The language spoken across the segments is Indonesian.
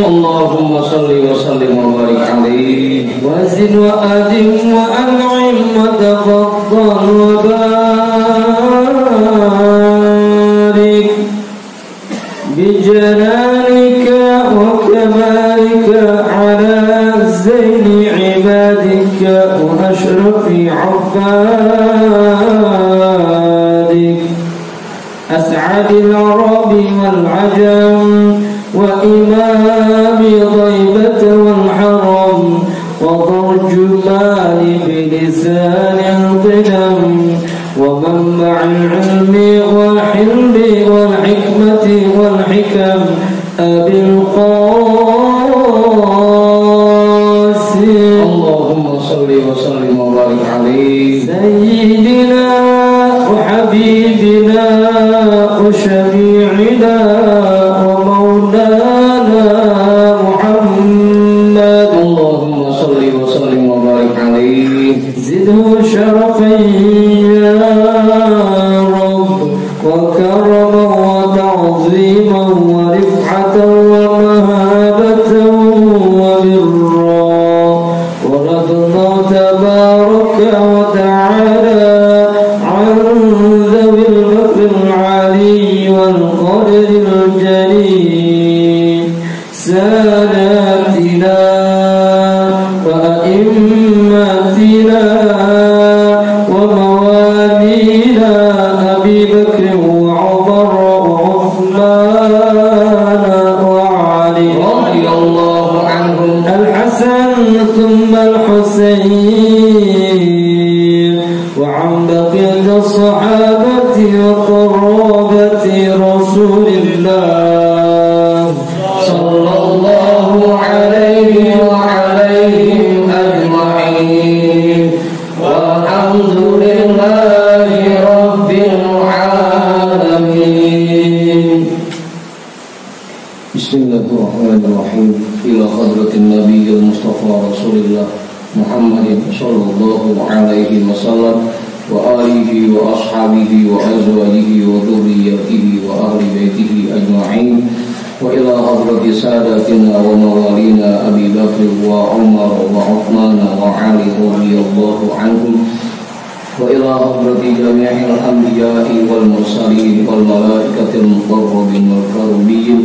Allahumma salli wa sallim wa barik alaihi wa zid wa adim wa an'im wa tafaddal wa barik bi jalalika wa kamalika ala zayni ibadika wa ashrafi abbadik as'adil arabi wal ajam وإمام ضيبة والحرم وترجمان بلسان القدم ومنبع العلم والحلم والحكمة والحكم أبي القاسم اللهم صل وسلم وبارك عليه سيدنا وحبيبنا وشفيعنا شرفا يا رب وكرما وتعظيما ورفعة ومهابة وبرا ورضنا تبارك وتعالى عن ذوي المكر العلي والقدر الجليل ساداتنا وأئمتنا ثم الحسين وعن بقية الصحابة وقرابة رسول الله صلى الله عليه وعليهم أجمعين والحمد لله رب العالمين. بسم الله الرحمن الرحيم. إلى حضرة النبي المصطفى رسول الله محمد صلى الله عليه وسلم وآله وأصحابه وأزواجه وذريته وأهل بيته أجمعين وإلى حضرة ساداتنا وموالينا أبي بكر وعمر وعثمان وعلي رضي الله عنهم وإلى حضرة جميع الأنبياء والمرسلين والملائكة المقربين والكرمين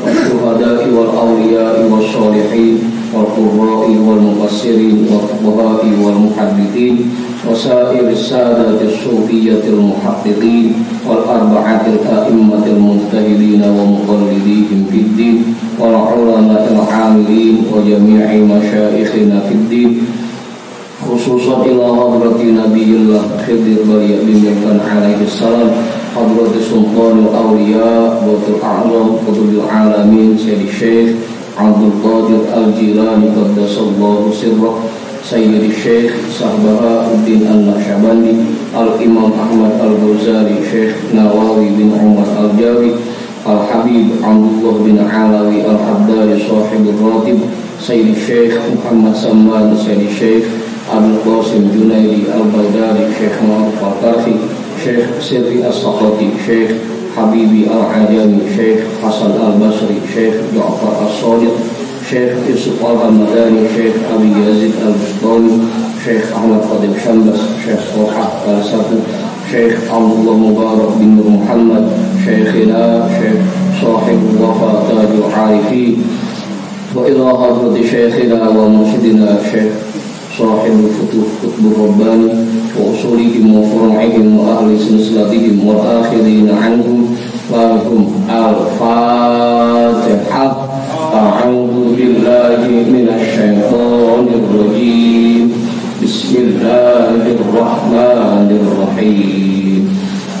والشهداء والأولياء والصالحين والقراء والمفسرين والفقهاء والمحدثين وسائر السادة الصوفية المحققين والأربعة الأئمة المجتهدين ومقلديهم في الدين والعلماء العاملين وجميع مشايخنا في الدين خصوصا إلى حضرة نبي الله خضر بن يحيى عليه السلام حضرة سلطان الأولياء وقطب الأعظم قطب العالمين سيد الشيخ عبد القادر الجيلاني قدس الله سره سيد الشيخ بهاء الدين النقشبندي الإمام أحمد الغزالي شيخ نواوي بن عمر الجاوي الحبيب عبد الله بن علوي الحداري صاحب الراتب سيد الشيخ محمد سمان سيد الشيخ أبو القاسم جنيدي البغدادي شيخ معروف القرخي شيخ سري السقطي شيخ حبيبي العجمي شيخ حسن البصري شيخ جعفر الصادق شيخ يوسف الهمداني شيخ أبي يزيد البسطامي شيخ أحمد خادم شمبس شيخ طلحة السفو شيخ عبد الله مبارك بن محمد شيخنا شيخ صاحب الوفاء تاج العارفين وإلى حضرة شيخنا ومرشدنا شيخ صاحب الفتوح قطب الرباني وأصولهم وفروعهم وأهل سلسلتهم والآخرين عنهم لهم الفاتحة. أعوذ بالله من الشيطان الرجيم. بسم الله الرحمن الرحيم.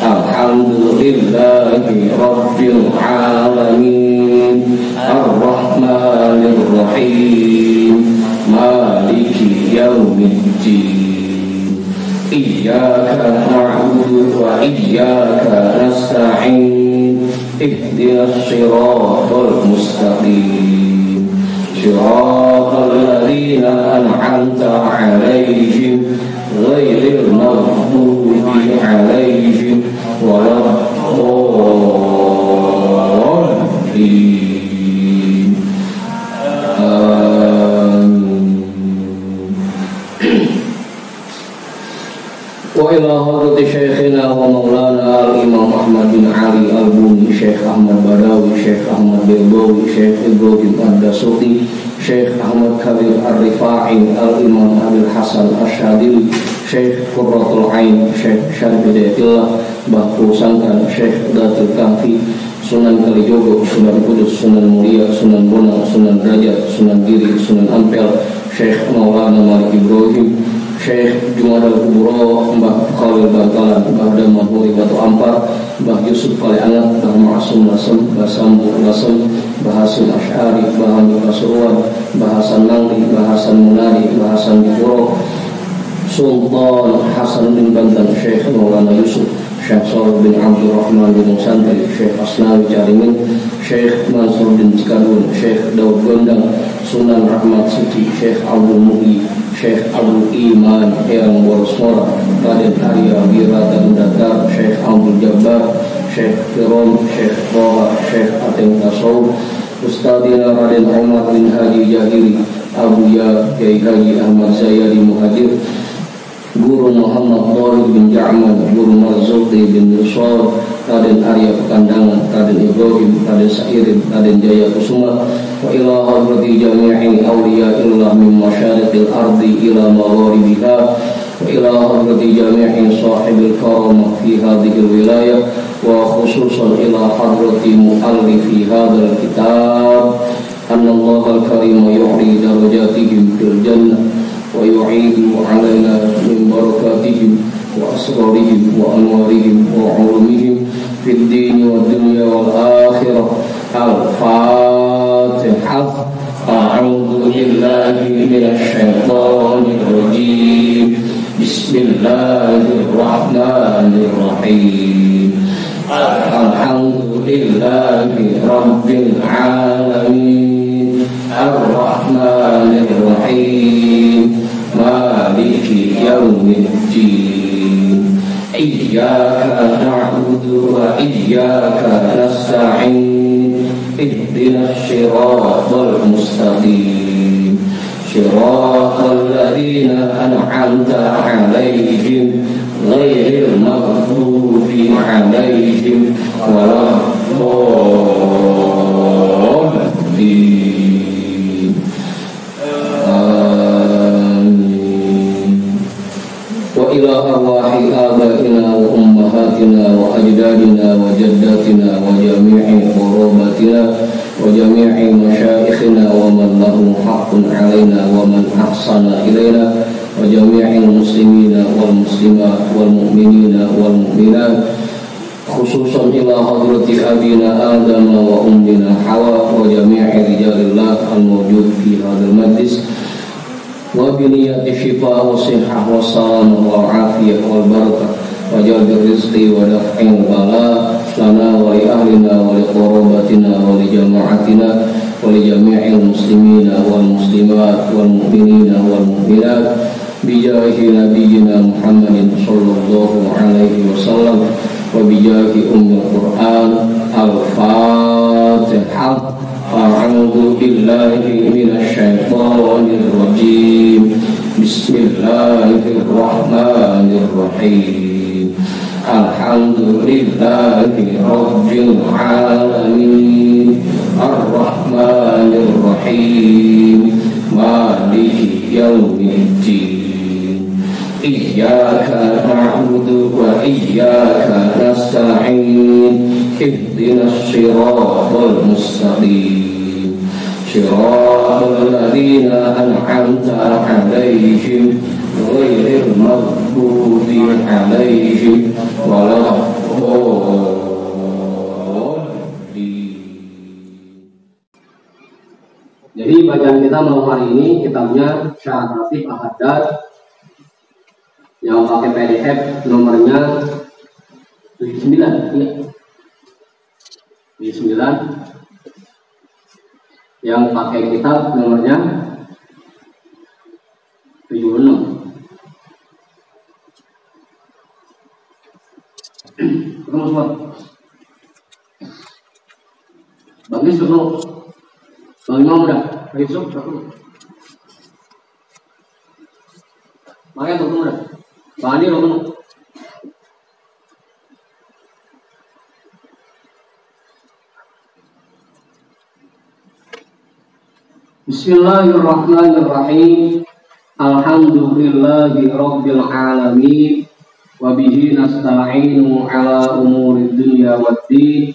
الحمد لله رب العالمين الرحمن الرحيم مالك يوم الدين إياك نعبد وإياك نستعين اهدنا الصراط المستقيم صراط الذين أنعمت عليهم غير المغضوب عليهم وإلى حضرة شيخنا ومولانا الإمام أحمد بن علي البوني شيخ أحمد بداوي شيخ أحمد بيضاوي شيخ إبراهيم الدسوقي شيخ أحمد كبير الرفاعي الإمام أبي الحسن الشاذلي شيخ قرة العين شيخ شرف هداية الله Bahu Sangkan Syekh Datul Kahfi Sunan Kalijogo Sunan Kudus Sunan Mulia Sunan Bonang Sunan Derajat Sunan Giri Sunan Ampel Syekh Maulana Malik Ibrahim Syekh Jumadal Kuburo Mbah Khalil Bantalan Mbah Daman Huri Batu Ampar Mbah Yusuf Kali Anak Mbah Ma'asum Lasem Mbah Sambu Lasem Mbah Hasim Asy'ari Mbah Hamid Pasuruan Mbah Hasan Nangli Mbah Hasan Munari Mbah Hasan Dipuro Sultan Hasan bin Bantan Syekh Maulana Yusuf Syekh Salih bin Abdul Rahman bin Santri Syekh Asnawi Carimin Syekh Mansur bin Cikadun Syekh Daud Gondang Sunan Rahmat Suci Syekh Abdul Muhi Syekh Abdul Iman Eyang Boros Mora Raden Arya Wirata Dakar Syekh Abdul Jabbar Syekh Firom Syekh Toha Syekh Ateng Tasawuf Ustadina Raden Umar bin Haji Jahiri Abu Ya Kiai Haji Ahmad Zayadi Muhajir Guru Muhammad Tariq bin Ja'man Guru Marzuki bin Nusor Raden Arya Pekandangan Raden Ibrahim Raden Sairin Raden Jaya Kusuma wa ila hadrati jami'i awliya illah min masyariqil ardi ila magharibiha wa ila hadrati jami'i sahibil karamah fi hadhil wilayah wa khususan ila hadrati muallifi hadzal kitab anna Allah al-karim yu'li darajatihim fil jannah ويعيد علينا من بركاتهم وأسرارهم وأنوارهم وعلومهم في الدين والدنيا والآخرة الفاتحة أعوذ بالله من الشيطان الرجيم بسم الله الرحمن الرحيم الحمد لله رب العالمين الرحمن الرحيم مالك يوم الدين إياك نعبد وإياك نستعين اهدنا الصراط المستقيم صراط الذين أنعمت عليهم غير المغضوب عليهم ولا الضالين وإلى أرواح آبائنا وأمهاتنا وأجدادنا وجداتنا وجميع قراباتنا وجميع مشايخنا ومن له حق علينا ومن أحسن إلينا وجميع المسلمين والمسلمات والمؤمنين والمؤمنات خصوصا إلى حضرة أبينا آدم وأمنا حواء وجميع رجال الله الموجود في هذا المجلس وبنية الشفاء والصحة والسلامة والعافية والبركة وجلب الرزق ودفع البلاء لنا ولأهلنا ولقرابتنا ولجماعتنا ولجميع المسلمين والمسلمات والمؤمنين والمؤمنات بجاه نبينا محمد صلى الله عليه وسلم وبجاه أم القرآن الفاتحة أعوذ بالله من الشيطان الرجيم بسم الله الرحمن الرحيم الحمد لله رب العالمين الرحمن الرحيم مالك يوم الدين إياك نعبد وإياك نستعين اهدنا الصراط المستقيم صراط الذين أنعمت عليهم غير المغضوب عليهم ولا الضالين. Jadi bacaan kita malam hari ini kitabnya Syah Rafiq Al-Haddad yang pakai PDF nomornya 79 ya. 79 yang pakai kitab nomornya 76. Ketemu semua. Bang Yusuf dulu. Bang Imam udah. Bang Yusuf ketemu. Makanya ketemu udah. Bang Andi ketemu. Bismillahirrahmanirrahim. Alhamdulillahi rabbil alamin. Wa bihi nasta'inu ala umuri dunya waddin.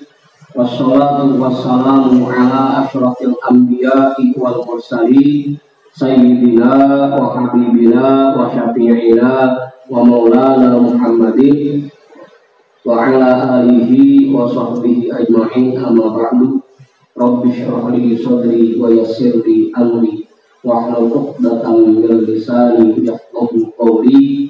Wassalatu wassalamu ala asyrafil anbiya'i wal mursalin. Sayyidina wa habibina wa syafi'ina wa maulana Muhammadin wa ala alihi wa sahbihi ajma'in, amma ba'du. Rabbi shrah li sadri wa yassir li amri wahlul 'uqdatam min lisani yafqahu qawli.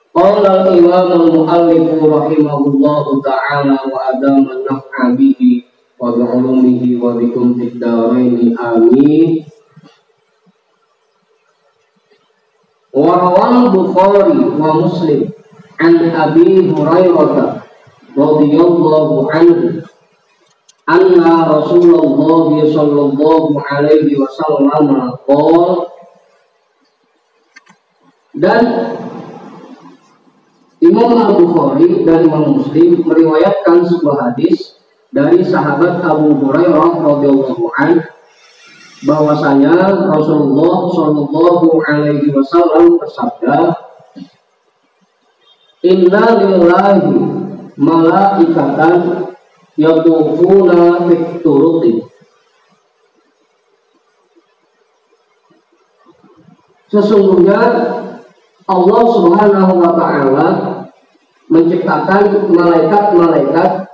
Qala al-imam al-muallif rahimahullahu ta'ala wa adama naf'a bihi wa bi'ulumihi wa bikum fid dharain amin. Wa rawal Bukhari wa Muslim an Abi Hurairah radhiyallahu anhu anna Rasulullah sallallahu alaihi wasallam qala, dan Imam Al-Bukhari dan Imam Muslim meriwayatkan sebuah hadis dari sahabat Abu Hurairah radhiyallahu anhu bahwasanya Rasulullah sallallahu alaihi wasallam bersabda, "Inna lillahi malaikatan yatufuna fit turuqi." Sesungguhnya Allah Subhanahu wa ta'ala menciptakan malaikat-malaikat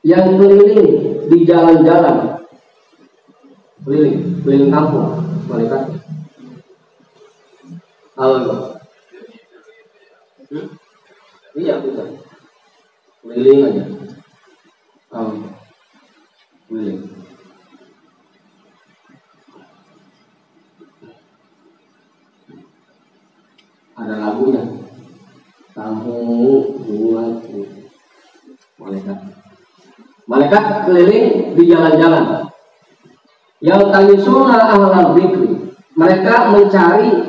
yang keliling di jalan-jalan, keliling kampung, malaikat. Halo. Iya, betul. Keliling aja. Keliling. Ada lagunya, kamu buat malaikat keliling di jalan-jalan. Yang talisuna ahlal dzikri, mereka mencari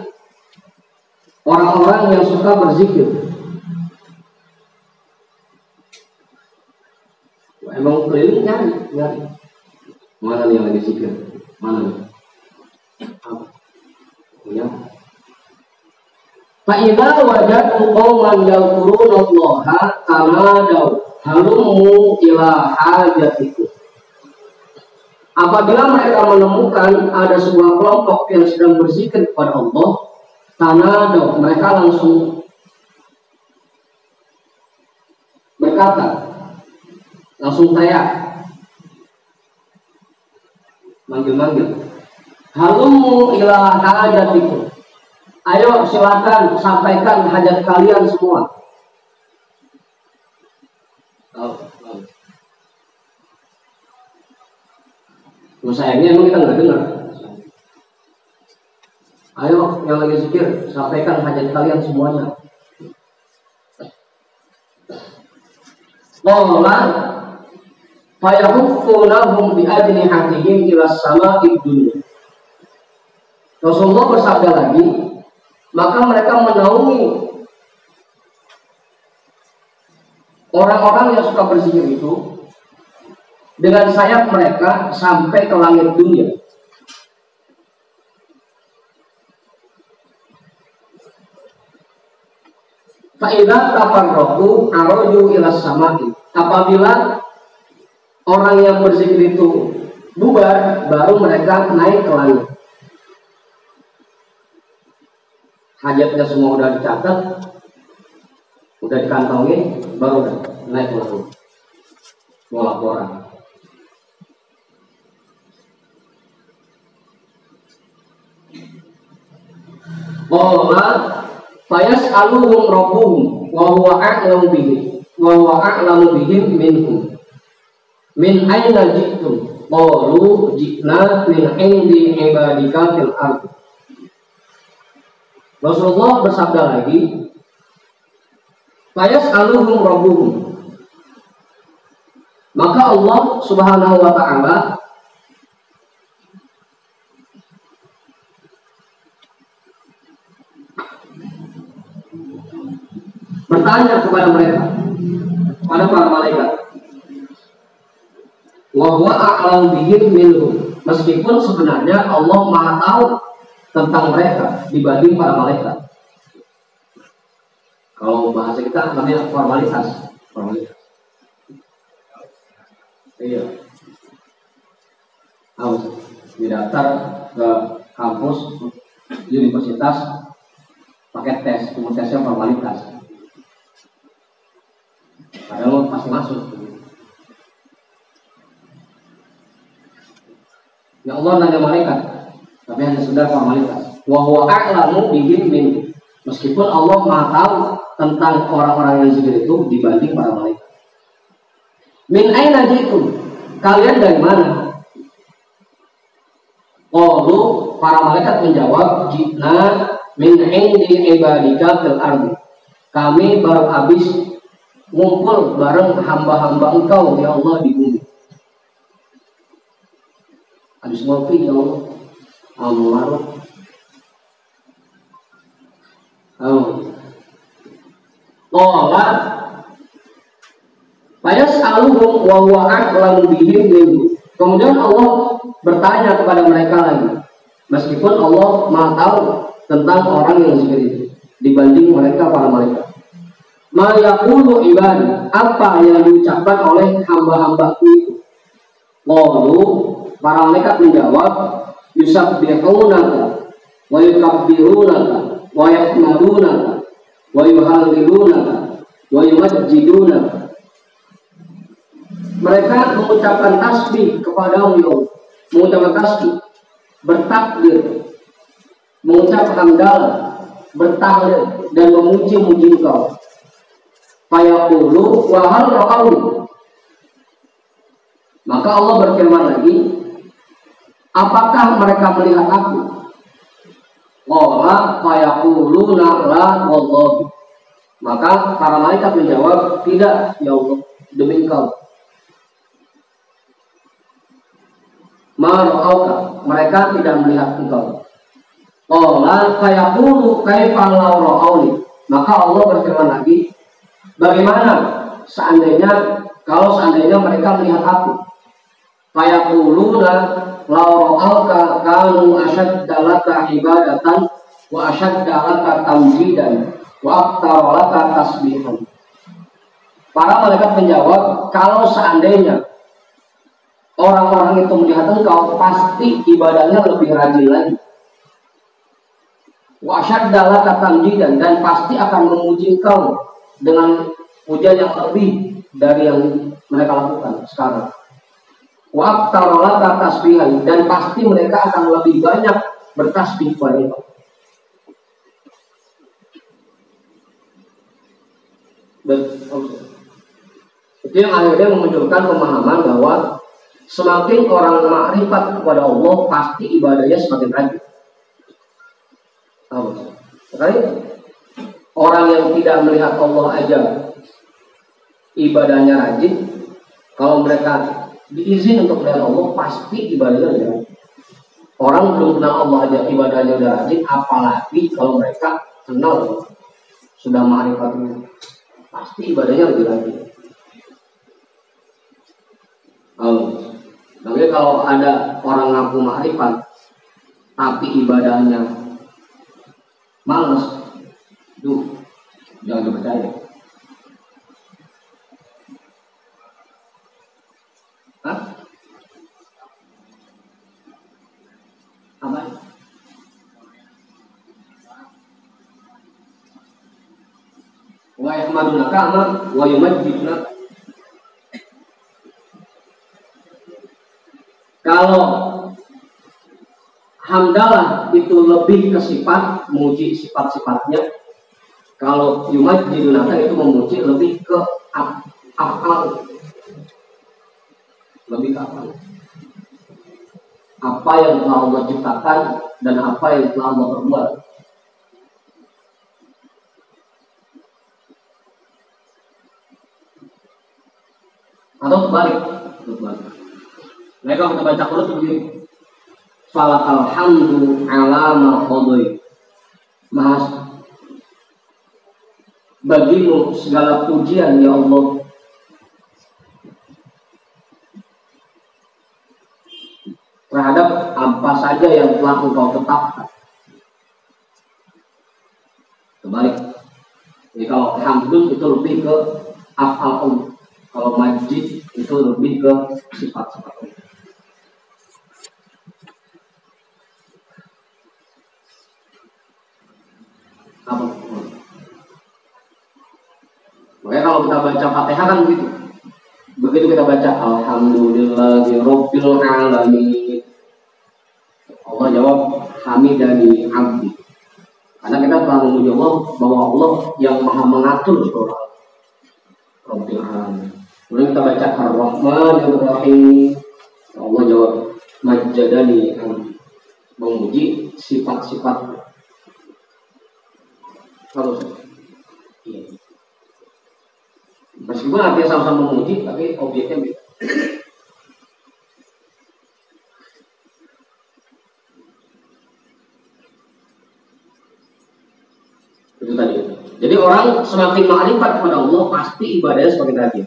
orang-orang yang suka berzikir. Emang keliling nyari. Mana nih yang lagi zikir? Mana nih? Ya. Fa'idha wajadu qawman yadhkurunallaha tamadaw halumu ila hajatikum. Apabila mereka menemukan ada sebuah kelompok yang sedang berzikir kepada Allah, tamadaw, mereka langsung berkata, langsung teriak, manggil-manggil, halumu ila hajatikum. Ayo silakan sampaikan hajat kalian semua. Sayangnya emang kita nggak dengar. Ayo yang lagi zikir sampaikan hajat kalian semuanya. Qala fayahuffunahum bi ajnihatihim ila sama'id dunya. Rasulullah bersabda lagi, maka mereka menaungi orang-orang yang suka berzikir itu dengan sayap mereka sampai ke langit dunia. Fa'idha tafarraqu araju ila samai. Apabila orang yang berzikir itu bubar, baru mereka naik ke langit. Hajatnya semua udah dicatat, udah dikantongi, baru naik langsung mau laporan. Qala fayas'aluhum rabbuhum wa huwa a'lamu bihim minhum min aina ji'tum qalu ji'na min indi ibadika fil ardh. Rasulullah bersabda lagi, fayas'aluhum rabbuhum, maka Allah Subhanahu wa ta'ala bertanya kepada mereka, pada para malaikat, wa huwa a'lamu bihim minhum, meskipun sebenarnya Allah Maha tahu tentang mereka dibanding para malaikat. Kalau bahasa kita namanya formalitas. Iya. Harus didaftar ke kampus universitas pakai tes, tesnya formalitas. Padahal pasti masuk. Ya Allah nanya malaikat, tapi hanya sekedar formalitas. Wa huwa a'lamu bihim min. Meskipun Allah Maha tahu tentang orang-orang yang zikir itu dibanding para malaikat. Min aina jitum? Kalian dari mana? Qalu, para malaikat menjawab, jitna min indi ibadika fil ardi. Kami baru habis ngumpul bareng hamba-hamba Engkau ya Allah di bumi. Habis ngopi ya Allah. Amarut. Qala fayas'aluhum wa huwa a'lamu bihim minhum. Kemudian Allah bertanya kepada mereka lagi, meskipun Allah Maha tahu tentang orang yang zikir itu dibanding mereka para malaikat. Ma yaqulu ibadi, apa yang diucapkan oleh hamba-hambaku itu? Qalu, para malaikat menjawab, yusabbihunaka wa yukabbirunaka wa yahmadunaka wa yuhallilunaka wa yumajjidunaka. Mereka mengucapkan tasbih kepadamu ya Allah, mengucapkan tasbih, bertakbir, mengucap hamdalah, bertahlil dan memuji-muji Engkau. Fayaqulu wa hal ra'au. Maka Allah berfirman lagi, apakah mereka melihat aku? Qala fayaquluna la wallahi. Maka para malaikat menjawab, tidak ya Allah, demi Engkau. Mar'auka, mereka tidak melihat Engkau. Qala fayaqulu kaifa law ra'auni. Maka Allah berfirman lagi, bagaimana kalau seandainya mereka melihat aku? Fayaquluna law ra'auka kanu ashadda laka ibadatan wa ashadda laka tamjidan wa aktsara laka tasbihan. Para malaikat menjawab, kalau seandainya orang-orang itu melihat Engkau, pasti ibadahnya lebih rajin lagi. Wa ashadda laka tamjidan, dan pasti akan memuji Engkau dengan pujian yang lebih dari yang mereka lakukan sekarang. Wa aktsara laka tasbihan, dan pasti mereka akan lebih banyak bertasbih kepada Engkau. Itu yang akhirnya memunculkan pemahaman bahwa semakin orang makrifat kepada Allah, pasti ibadahnya semakin rajin. Sekali orang yang tidak melihat Allah aja ibadahnya rajin, kalau mereka diizin untuk melihat Allah, pasti ibadahnya rajin. Orang belum kenal Allah aja ibadahnya udah rajin, apalagi kalau mereka kenal sudah makrifat, pasti ibadahnya lebih rajin. Tapi kalau ada orang ngaku makrifat tapi ibadahnya malas, itu jangan dipercaya. Hah? Apa? Wa yahmadunaka wa yumajjidunaka. Kalau hamdalah itu lebih ke sifat, memuji sifat-sifatnya. Kalau yumajjidunaka itu memuji lebih ke af'al. Lebih ke af'al. Apa yang telah Allah ciptakan dan apa yang telah Allah perbuat. Atau kebalik. Mereka kita baca Quran begini. Falakal hamdu ala ma qadai. bagimu segala pujian ya Allah. Terhadap apa saja yang telah Engkau tetapkan. Kebalik. Jadi kalau hamdun itu lebih ke af'al Allah. Kalau majid itu lebih ke sifat-sifat Allah. Apa? Makanya kalau kita baca Fatihah kan begitu. Begitu kita baca Alhamdulillahirabbil alamin. Allah jawab hamidani abdi. Karena kita telah memuji Allah bahwa Allah yang maha mengatur seluruh Rabbil alamin. Kemudian kita baca Ar-Rahmanir Rahim. Allah jawab majjadani abdi. Memuji sifat-sifat. Kalau iya. Meskipun artinya sama-sama memuji, tapi objeknya beda. Itu tadi. Jadi orang semakin ma'rifat kepada Allah, pasti ibadahnya semakin rajin.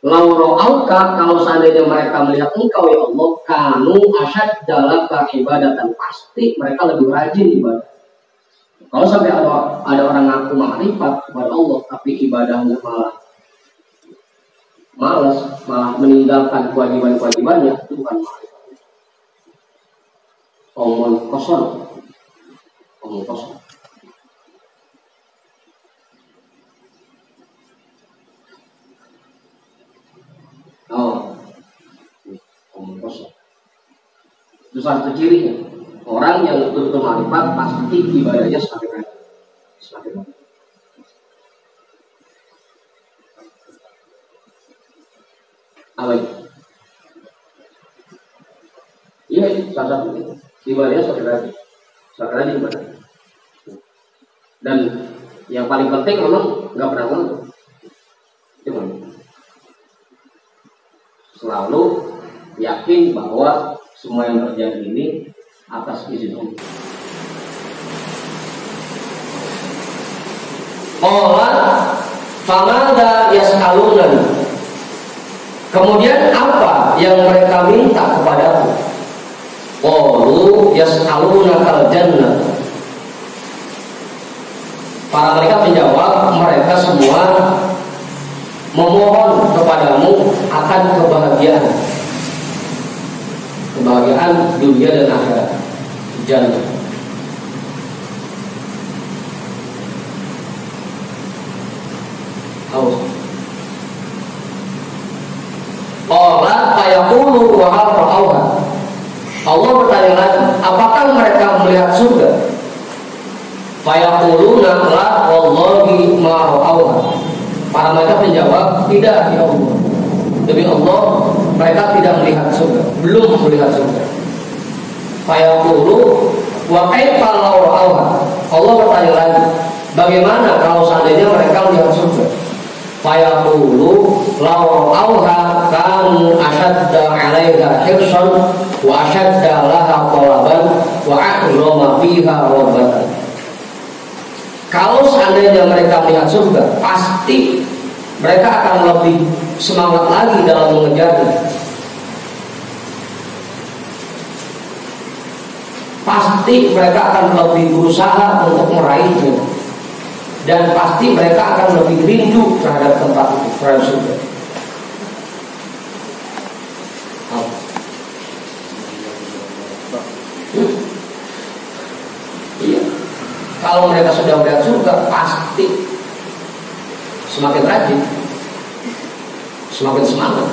Lau ra'auka, kalau seandainya mereka melihat engkau ya Allah, kanu asyad dalam ibadatan, pasti mereka lebih rajin ibadah. Kalau sampai ada orang ngaku ma'rifat kepada Allah, tapi ibadahnya malas, malah meninggalkan kewajiban-kewajibannya, itu bukan ma'rifat. Omong kosong. Omong kosong. Itu satu cirinya. Orang yang betul-betul ma'rifat pasti ibadahnya semakin rajin. Apa itu? Iya, salah satu itu. Ibadahnya semakin rajin. Semakin rajin ibadah. Dan yang paling penting memang nggak pernah ngeluh. Itu selalu yakin bahwa semua yang terjadi ini atas izin Allah. Allah famada yas'aluna. Kemudian apa yang mereka minta kepadaku? Qalu yas'aluna kal jannah. Para mereka menjawab, mereka semua memohon kepadamu akan kebahagiaan. Kebahagiaan dunia dan akhirat. Jannah. Allah fayaqulu wa hal ra'awha. Allah bertanya lagi, apakah mereka melihat surga? Fayaquluna la wallahi ma ra'awha. Para mereka menjawab, tidak ya Allah. Demi Allah, mereka tidak melihat surga, belum melihat surga. Fayaqulu wa kaifa law ra'awha. Allah bertanya lagi, bagaimana kalau seandainya mereka melihat surga? Fayaqulu law ra'awha kanu ashadda 'alaiha hirsan wa ashadda laha talaban wa a'zama fiha rabbatan. Kalau seandainya mereka melihat surga, pasti mereka akan lebih semangat lagi dalam mengejarnya. Pasti mereka akan lebih berusaha untuk meraihnya. Dan pasti mereka akan lebih rindu terhadap tempat itu, terhadap surga. Iya. Kalau mereka sudah melihat surga, pasti semakin rajin, semakin semangat.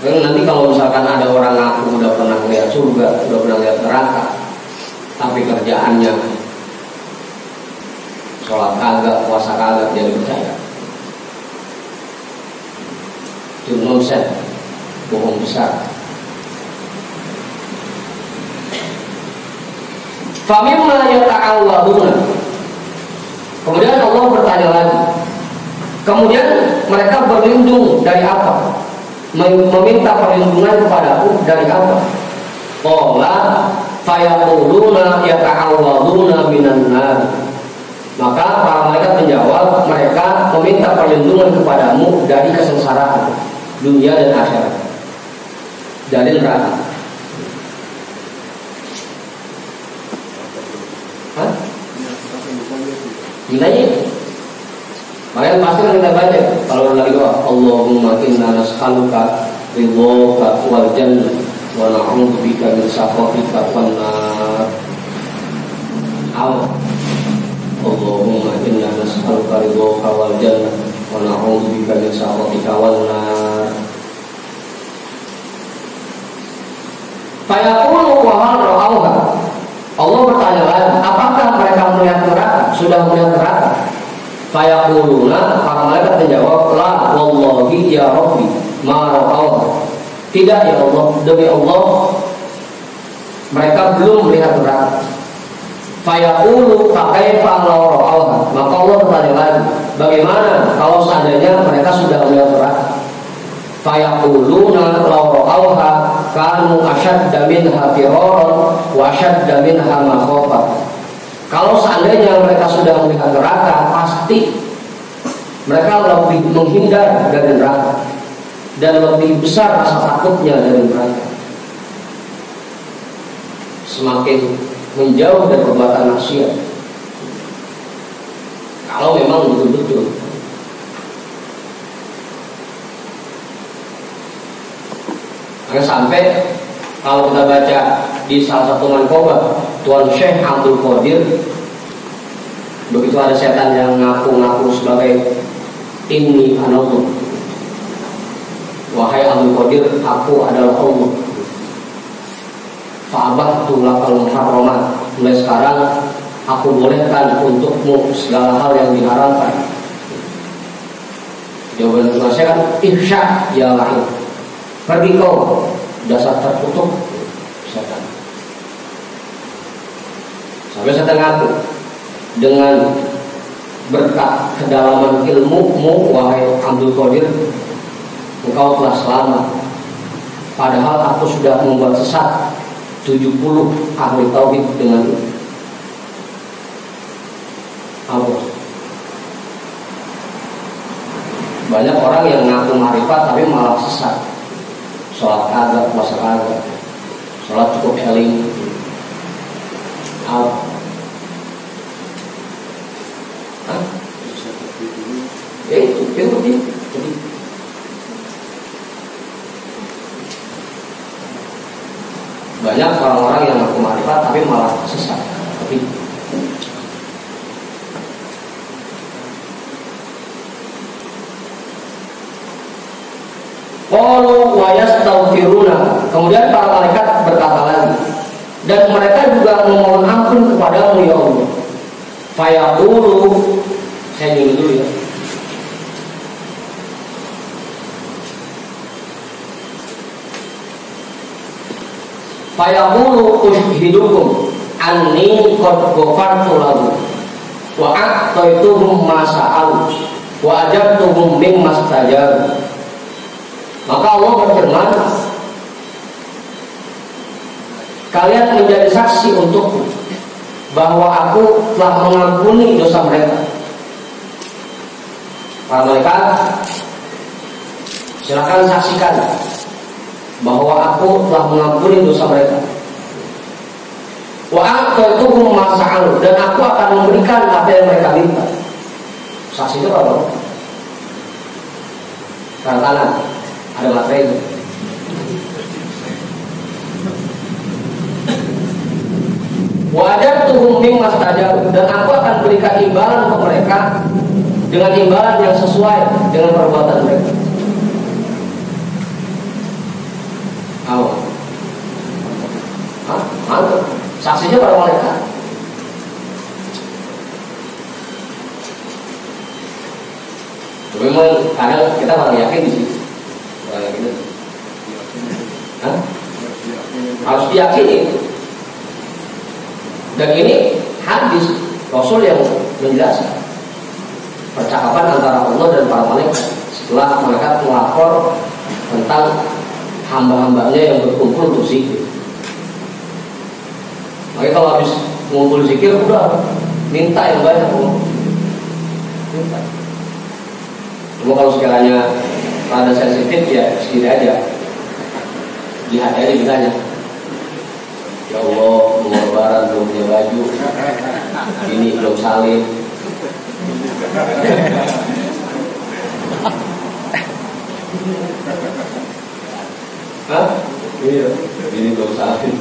Nanti kalau misalkan ada orang ngaku udah pernah melihat surga, udah pernah lihat neraka, tapi kerjaannya sholat kagak, puasa kagak, dia percaya. Itu nonsen, bohong besar. Famimma yata'awwaduna. Kemudian Allah bertanya lagi. Kemudian mereka berlindung dari apa? meminta perlindungan kepadaku dari apa? Qala fayaquluna yata'awwaduna minan nar. Maka para malaikat menjawab, mereka meminta perlindungan kepadamu dari kesengsaraan dunia dan akhirat, dari neraka. Hah? Gimana? Makanya pasti kan kita baca kalau lagi doa, Allahumma inna nas'aluka ridhoka wal jannah wa na'udzubika min sakhatika wan nar. Allahumma inna nas'aluka ridhoka wal jannah wa na'udzubika min sakhatika wan nar. Fayaqulu wa hal ra'awha. Allah bertanya lagi, apakah mereka melihat neraka? Sudah melihat neraka? Fayaquluna, para malaikat menjawab, la wallahi ya rabbi ma ra'awha. Tidak ya Allah, demi Allah mereka belum melihat neraka. Fayaqulu fakaifa law ra'awha. Maka Allah bertanya lagi, bagaimana kalau seandainya mereka sudah melihat neraka? Fayaquluna law ra'awha kanu ashadda minha firaran wa ashadda minha makhafatan. Kalau seandainya mereka sudah melihat neraka, pasti mereka lebih menghindar dari neraka dan lebih besar rasa takutnya dari neraka. Semakin menjauh dari perbuatan maksiat. Kalau memang betul-betul. Karena sampai kalau kita baca di salah satu manqabah Tuan Syekh Abdul Qadir, begitu ada setan yang ngaku-ngaku sebagai inni anallah, wahai Abdul Qadir, aku adalah Allah. Fa'abahtu lakal muharramat. Mulai sekarang aku bolehkan untukmu segala hal yang diharamkan. Jawaban Tuan Syekh kan ihsya ya lahir. Pergi kau, dasar terkutuk setan. Sampai setan ngaku, dengan berkat kedalaman ilmumu wahai Abdul Qadir, engkau telah selamat. Padahal aku sudah membuat sesat 70 ahli tauhid dengan Allah. Banyak orang yang ngaku marifat tapi malah sesat. Sholat kagak, puasa kagak, sholat cukup eling. Itu dia. Banyak orang-orang yang ngaku marifat tapi malah sesat. Tapi qalu wa yastaghfiruna. Kemudian para malaikat berkata lagi, dan mereka juga memohon ampun kepadamu ya Allah. Fayaqulu, saya nyuruh dulu ya. Fayaqulu ushhidukum anni qad ghafartu lahu wa a'taituhum ma sa'alu wa ajabtuhum mimma istajabu. Maka Allah berfirman, kalian menjadi saksi untukku bahwa aku telah mengampuni dosa mereka. Para malaikat, silakan saksikan bahwa aku telah mengampuni dosa mereka. Wa a'taituhum ma sa'alu, dan aku akan memberikan apa yang mereka minta. Saksi itu apa? Tanda tangan. Ada materi. Wajadtuhum mimma istajabu, dan aku akan berikan imbalan untuk mereka dengan imbalan yang sesuai dengan perbuatan mereka. Mantap. Saksinya para malaikat. Memang kadang kita orang yakin di sini. Harus diyakini. Dan ini hadis Rasul yang menjelaskan percakapan antara Allah dan para malaikat setelah mereka melapor tentang hamba-hambanya yang berkumpul untuk zikir. Makanya kalau habis ngumpul zikir udah minta yang banyak, minta. Cuma kalau sekiranya rada sensitif ya segini aja, lihat aja ditanya. Ya Allah, mau lebaran belum punya baju, ini belum salin. Hah? Iya, ini belum salin.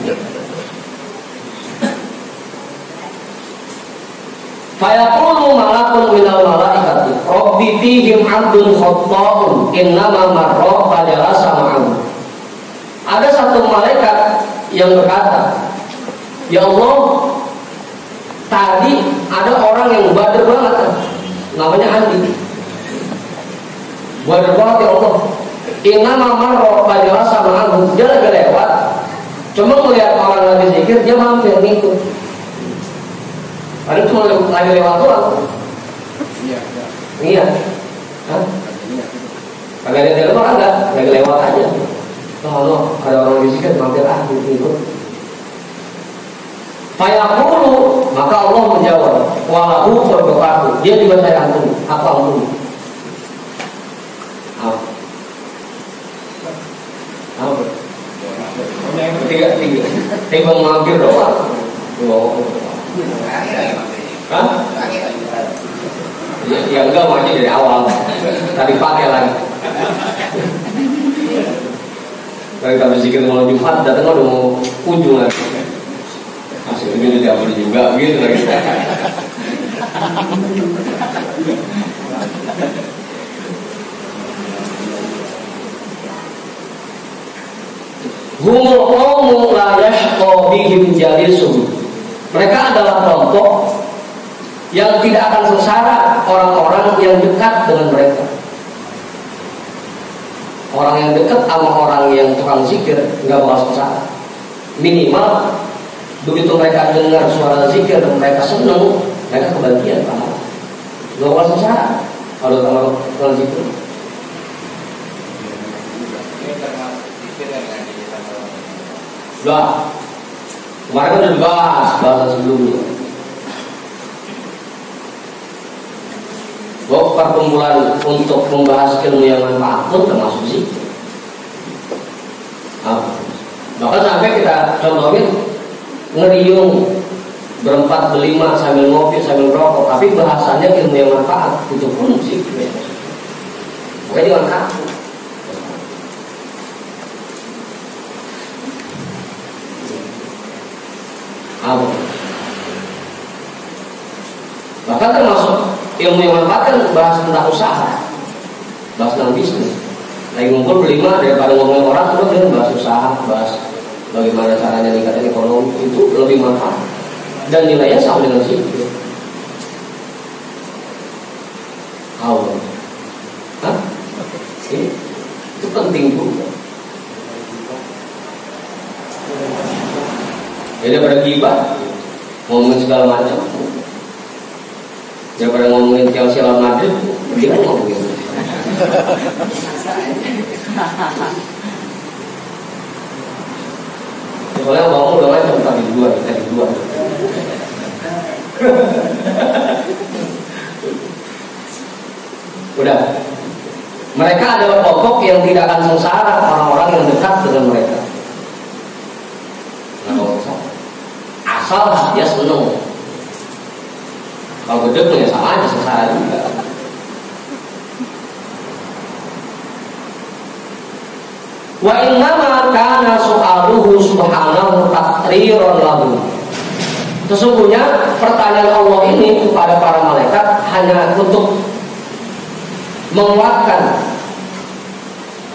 Fayaqulu malakun minal malaikati rabbi fihim 'abdun khatta'un innama marra fajalasa ma'ahu. Ada satu malaikat yang berkata, ya Allah, tadi ada orang yang badar banget, namanya Andi, badar banget ya Allah. Innama marra fajalasa ma'ahu, dia lagi lewat, cuma melihat orang lagi zikir, dia mampir ngikut. Padahal cuma lagi lewat doang. Iya. Hah? Kagak ada di luar enggak, lagi lewat aja. Oh, ada orang di zikir mampir ikut. Fayaqulu, maka Allah menjawab, walahu fardhu. Dia juga saya ampuni. Apa ampuni? Apa? Tiga mampir doang. Hah? Ya enggak, maju dari awal. Tadi pakai lagi. Kalau kami zikir malam Jumat datang udah mau kunjung lagi. Masih ini tidak boleh juga gitu lagi. Humul qawmu la yashqa bihim jalisuhum. Mereka adalah kelompok yang tidak akan sengsara orang-orang yang dekat dengan mereka. Orang yang dekat sama orang yang tukang zikir nggak bakal sengsara. Minimal begitu mereka dengar suara zikir dan mereka senang, mereka kebagian pahala. Nggak bakal sengsara kalau tukang zikir. Lah, kemarin kan udah dibahas bahasan sebelumnya. Bahwa perkumpulan untuk membahas ilmu yang manfaat pun termasuk zikir. Bahkan sampai kita contohin ngeriung berempat berlima sambil ngopi sambil rokok, tapi bahasannya ilmu yang manfaat, itu pun zikir. Makanya jangan kaku. Bahkan termasuk ilmu yang manfaat kan bahas tentang usaha, bahas tentang bisnis. Lagi ngumpul berlima, daripada ngomongin orang, udah dia bahas usaha, bahas bagaimana caranya meningkatkan ekonomi, itu lebih manfaat dan nilainya sama dengan zikir. Allah, itu penting juga. Jadi daripada gibah, ngomongin segala macam, daripada ngomongin Chelsea lawan Madrid, dia ngomongin. Soalnya ngomong udah macam tadi dua. Udah. Mereka adalah kelompok yang tidak akan sengsara orang-orang yang dekat dengan mereka. Asal dia seneng. Kalau gede punya sama aja sengsara juga. Wa innama kana su'aluhu subhanahu taqriran lahu. Sesungguhnya pertanyaan Allah ini kepada para malaikat hanya untuk menguatkan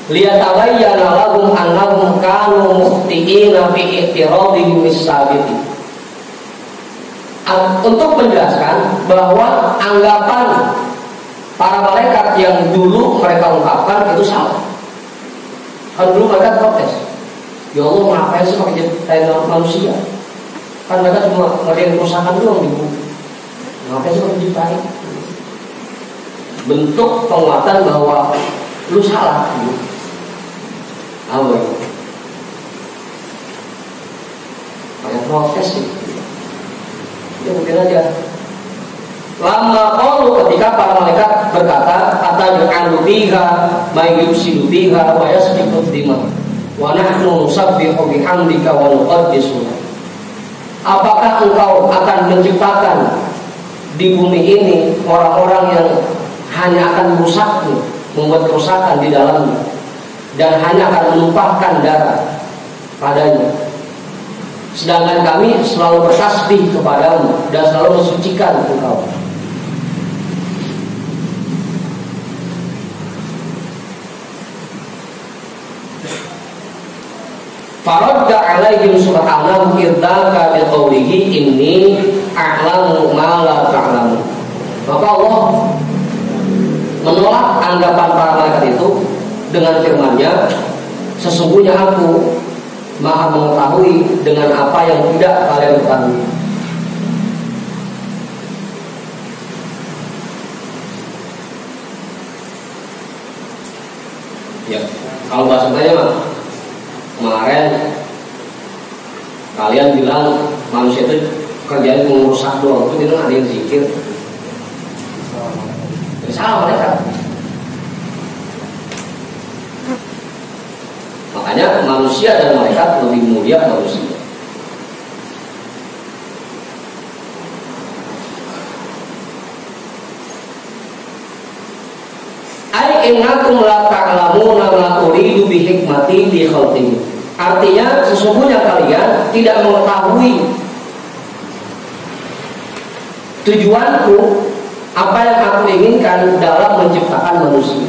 liyatabayyana lahum annahum kanu mukhti'ina fi i'tiradihim bis-sabiti. Untuk menjelaskan bahwa anggapan para malaikat yang dulu mereka ungkapkan itu salah. Kan dulu mereka protes, ya Allah ngapain sih pakai jadi manusia? Kan mereka cuma ngadain kerusakan doang di bumi. Ngapain sih pakai jadi? Bentuk penguatan bahwa lu salah. Apa itu? Banyak protes sih. Itu mungkin aja. Lama qalu ketika para malaikat berkata, ataj'alu fiha may yufsidu fiha wa yasfiku dima wa nahnu nusabbihu bihamdika wa nuqaddisu. Apakah engkau akan menciptakan di bumi ini orang-orang yang hanya akan merusaknya, membuat kerusakan di dalamnya, dan hanya akan menumpahkan darah padanya? Sedangkan kami selalu bertasbih kepadamu dan selalu mensucikan engkau. Faradda alaihim subhanahu irdaka biqaulihi inni a'lamu ma la ta'lamu. Maka Allah menolak anggapan para malaikat itu dengan firman-Nya, sesungguhnya aku Maha mengetahui dengan apa yang tidak kalian ketahui. Ya, kalau bahasa saya mah kemarin kalian bilang manusia itu kerjanya mengurusak doang, itu bilang ada yang zikir. Salah mereka. Makanya manusia dan malaikat lebih mulia manusia. Ai innakum la ta'lamuna ma uridu bi hikmati bi khalqi. Artinya sesungguhnya kalian tidak mengetahui tujuanku, apa yang aku inginkan dalam menciptakan manusia.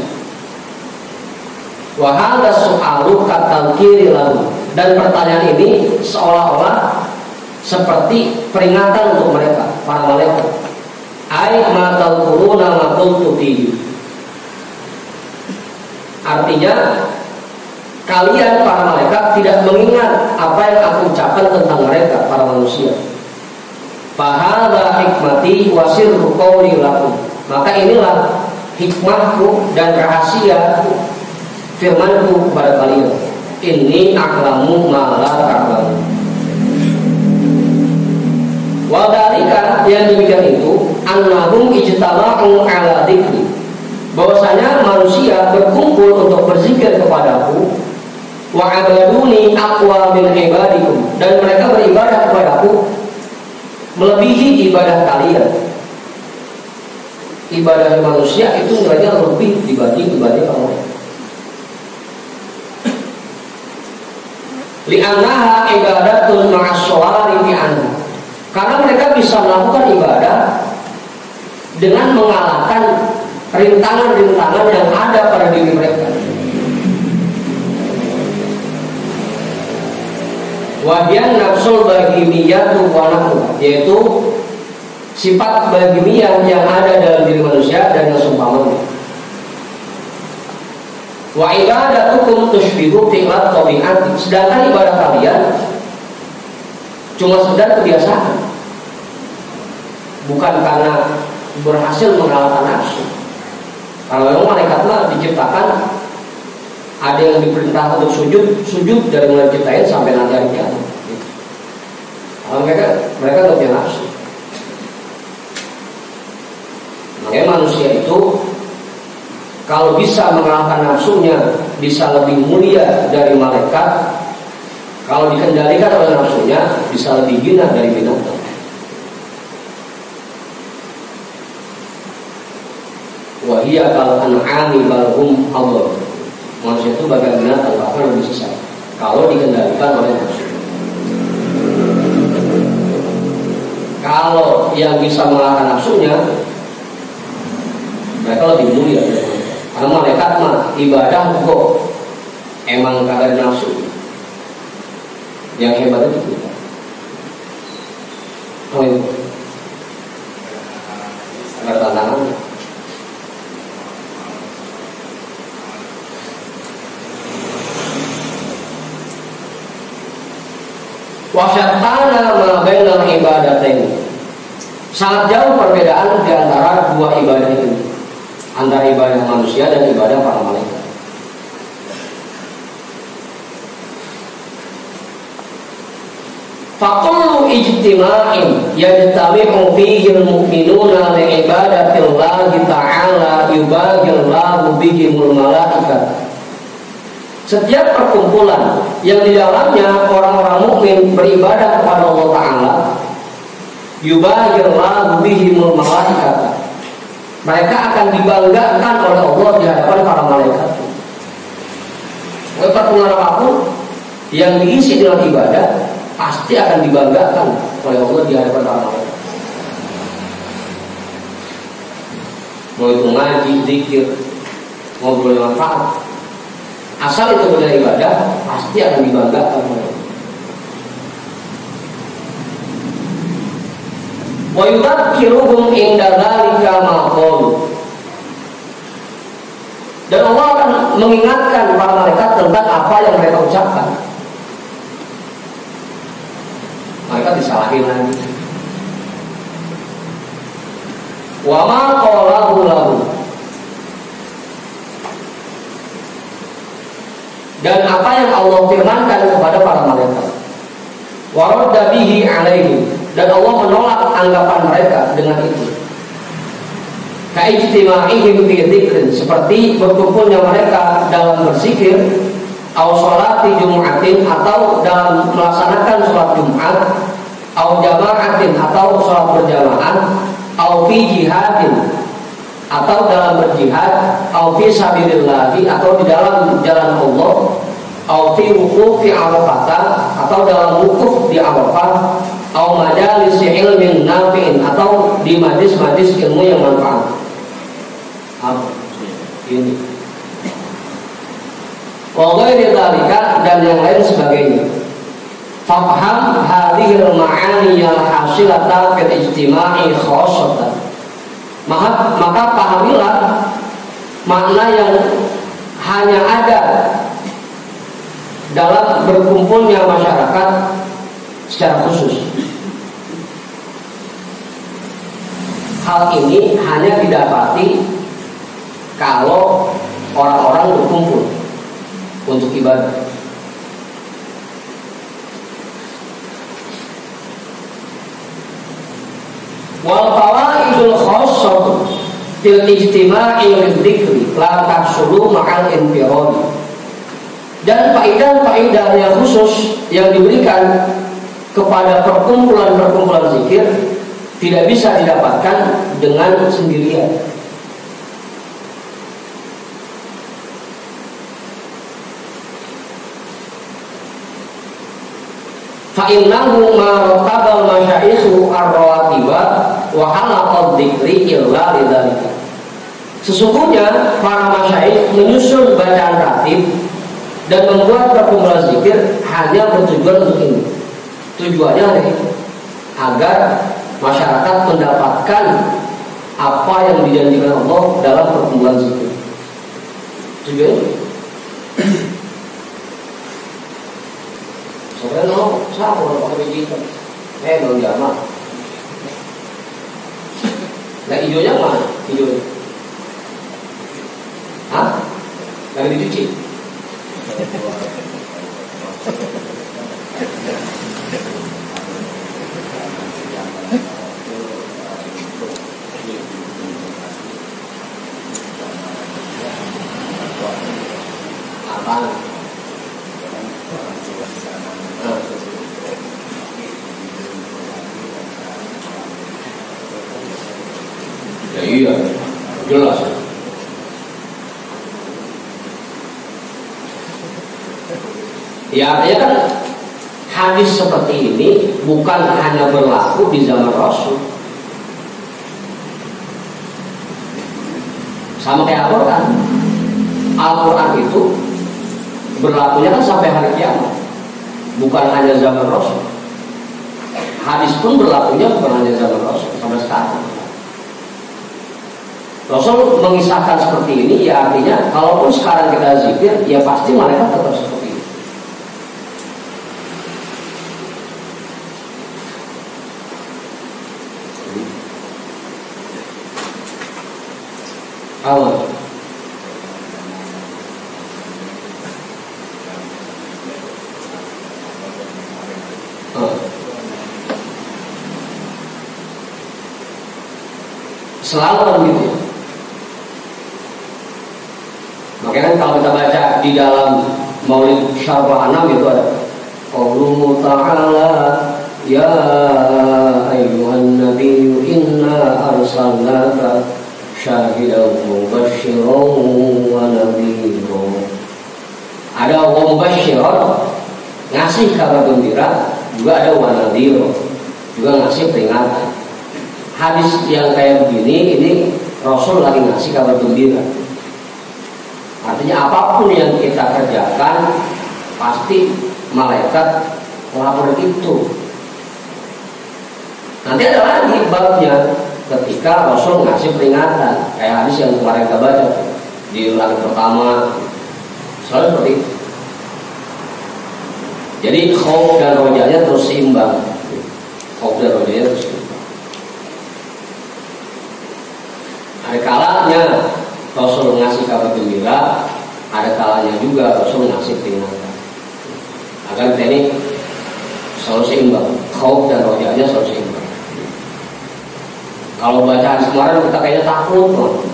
Wa hadza su'alu katalkiri lahu. Dan pertanyaan ini seolah-olah seperti peringatan untuk mereka, para malaikat. Ai ma tadhkuruna ma qultu fihi. Artinya kalian para malaikat tidak mengingat apa yang aku ucapkan tentang mereka, para manusia. Fahadha hikmati wa sirru qawli lakum. Maka inilah hikmahku dan rahasia firmanku kepada kalian. Inni a'lamu ma la ta'lamu. Wa dzalika, yang demikian itu, annahum ijtama'u 'ala dzikri. Bahwasanya manusia berkumpul untuk berzikir kepadaku, wa 'abaduni aqwa min ibadikum, dan mereka beribadah kepadaku melebihi ibadah kalian. Ibadah manusia itu nilainya lebih dibanding ibadah Allah. Li'annaha ibadatun ma'as-shawari bi'anha. Karena mereka bisa melakukan ibadah dengan mengalahkan rintangan-rintangan yang ada pada diri mereka. Wahyan nafsul bahimiyatu wa nahwa, yaitu sifat bahimiyah yang ada dalam diri manusia dan yang seumpamanya. Wa ibadatukum tushbihu fi'lat tabi'ati. Sedangkan ibadah kalian cuma sekedar kebiasaan, bukan karena berhasil mengalahkan nafsu. Kalau memang malaikatlah diciptakan, ada yang diperintah untuk sujud dari mulai diciptain sampai nanti hari kiamat. Kalau mereka nggak punya nafsu. Makanya manusia itu kalau bisa mengalahkan nafsunya, bisa lebih mulia dari malaikat. Kalau dikendalikan oleh nafsunya, bisa lebih hina dari binatang. Wahia kal an'ami bal hum Allah. Manusia itu bagian binatang, bahkan lebih sesat kalau dikendalikan oleh nafsu. Kalau yang bisa mengalahkan nafsunya, mereka lebih mulia. Karena malaikat mah ibadah kok emang kagak ada nafsu. Yang hebat itu kita. Oh itu ada tantangan. Wasyattana ma bainal ibadatain. Sangat jauh perbedaan di antara dua ibadah ini, antara ibadah manusia dan ibadah para malaikat. Fakullu ijtima'in yajtami'u fihi al-mu'minuna li'ibadatillahi ta'ala yubagillahu bihimul malaikat. Setiap perkumpulan yang di dalamnya orang-orang mukmin beribadah kepada Allah Ta'ala, yubagillahu bihimul malaikat, mereka akan dibanggakan oleh Allah di hadapan para malaikat. Perkumpulan apapun yang diisi dengan ibadah pasti akan dibanggakan oleh Allah di hadapan para malaikat. Mau itu ngaji, zikir, mau bermanfaat, asal itu benar ibadah pasti akan dibanggakan oleh Allah. Wa yudzakiruhum inda dzalika ma qalu. Dan Allah akan mengingatkan para malaikat tentang apa yang mereka ucapkan. Mereka disalahin lagi. Wa ma qalahu lahu. Dan apa yang Allah firmankan kepada para malaikat. Wa radda bihi alaihi. Dan Allah menolak anggapan mereka dengan itu. Ka'ijtima'ihim fi dzikrin, seperti berkumpulnya mereka dalam berzikir, au sholati jum'atin, atau dalam melaksanakan sholat Jumat, au jama'atin, atau sholat berjamaah, au fi jihadin, atau dalam berjihad, au fi sabilillahi, atau di dalam jalan Allah, au fi wuqufi Arafah, atau dalam wukuf di Arafah, au majalis ilmin nafi'in, atau di majlis-majlis ilmu yang manfaat. Ini. Wa ghairi dzalika, dan yang lain sebagainya. Fafham hadhil ma'ani al hasilata fil ijtima'i khassatan. Maka pahamilah makna yang hanya ada dalam berkumpulnya masyarakat secara khusus. Hal ini hanya didapati kalau orang-orang berkumpul untuk ibadah. Wal fawaidul khassah fil ijtima'i lidzikri la tahsulu ma'al infirad. Dan faedah-faedah yang khusus yang diberikan kepada perkumpulan-perkumpulan zikir tidak bisa didapatkan dengan sendirian. Fa'innahu ma'rotabal masyaikhu ar-rawatiba wa halaqad dzikri illa lidzalika. Sesungguhnya para masyaikh menyusun bacaan ratib dan membuat perkumpulan zikir hanya bertujuan untuk ini. Tujuannya adalah itu, agar masyarakat mendapatkan apa yang dijanjikan Allah dalam perkumpulan zikir. Tujuannya sebenarnya siapa orang pakai biji hitam? Belum jamaah. Nah hijaunya mana? Hijaunya? Hah? Lagi dicuci? Apaan? Ya iya, jelas. Ya artinya kan hadis seperti ini bukan hanya berlaku di zaman Rasul. Sama kayak Al-Quran. Al-Quran itu berlakunya kan sampai hari kiamat, bukan hanya zaman Rasul. Hadis pun berlakunya bukan hanya zaman Rasul, sampai sekarang. Rasul mengisahkan seperti ini, ya artinya kalaupun sekarang kita zikir, ya pasti mereka tetap seperti ini. Allah. Selalu kan begitu. Makanya kalau kita baca di dalam Maulid Syarul Anam itu ada Qauluhu ta'ala ya ayyuhan nabiyyu inna arsalnaka syahidan mubasysyiran wa nadhiran. Ada wa mubasysyiran ngasih kabar gembira, juga ada wa nadhiran juga ngasih peringatan. Hadis yang kayak begini ini Rasul lagi ngasih kabar gembira. Artinya apapun yang kita kerjakan pasti malaikat melapor itu. Nanti ada lagi babnya ketika Rasul ngasih peringatan, kayak hadis yang kemarin kita baca di langit pertama, selalu seperti itu. Jadi khauf dan rojanya terus seimbang. Khauf dan rojanya terus seimbang. Ada kalanya Rasul ngasih kabar gembira, ada kalanya juga Rasul ngasih peringatan. Agar kita ini selalu seimbang, khauf dan rojanya selalu seimbang. Kalau baca hadis kemarin kita kayaknya takut,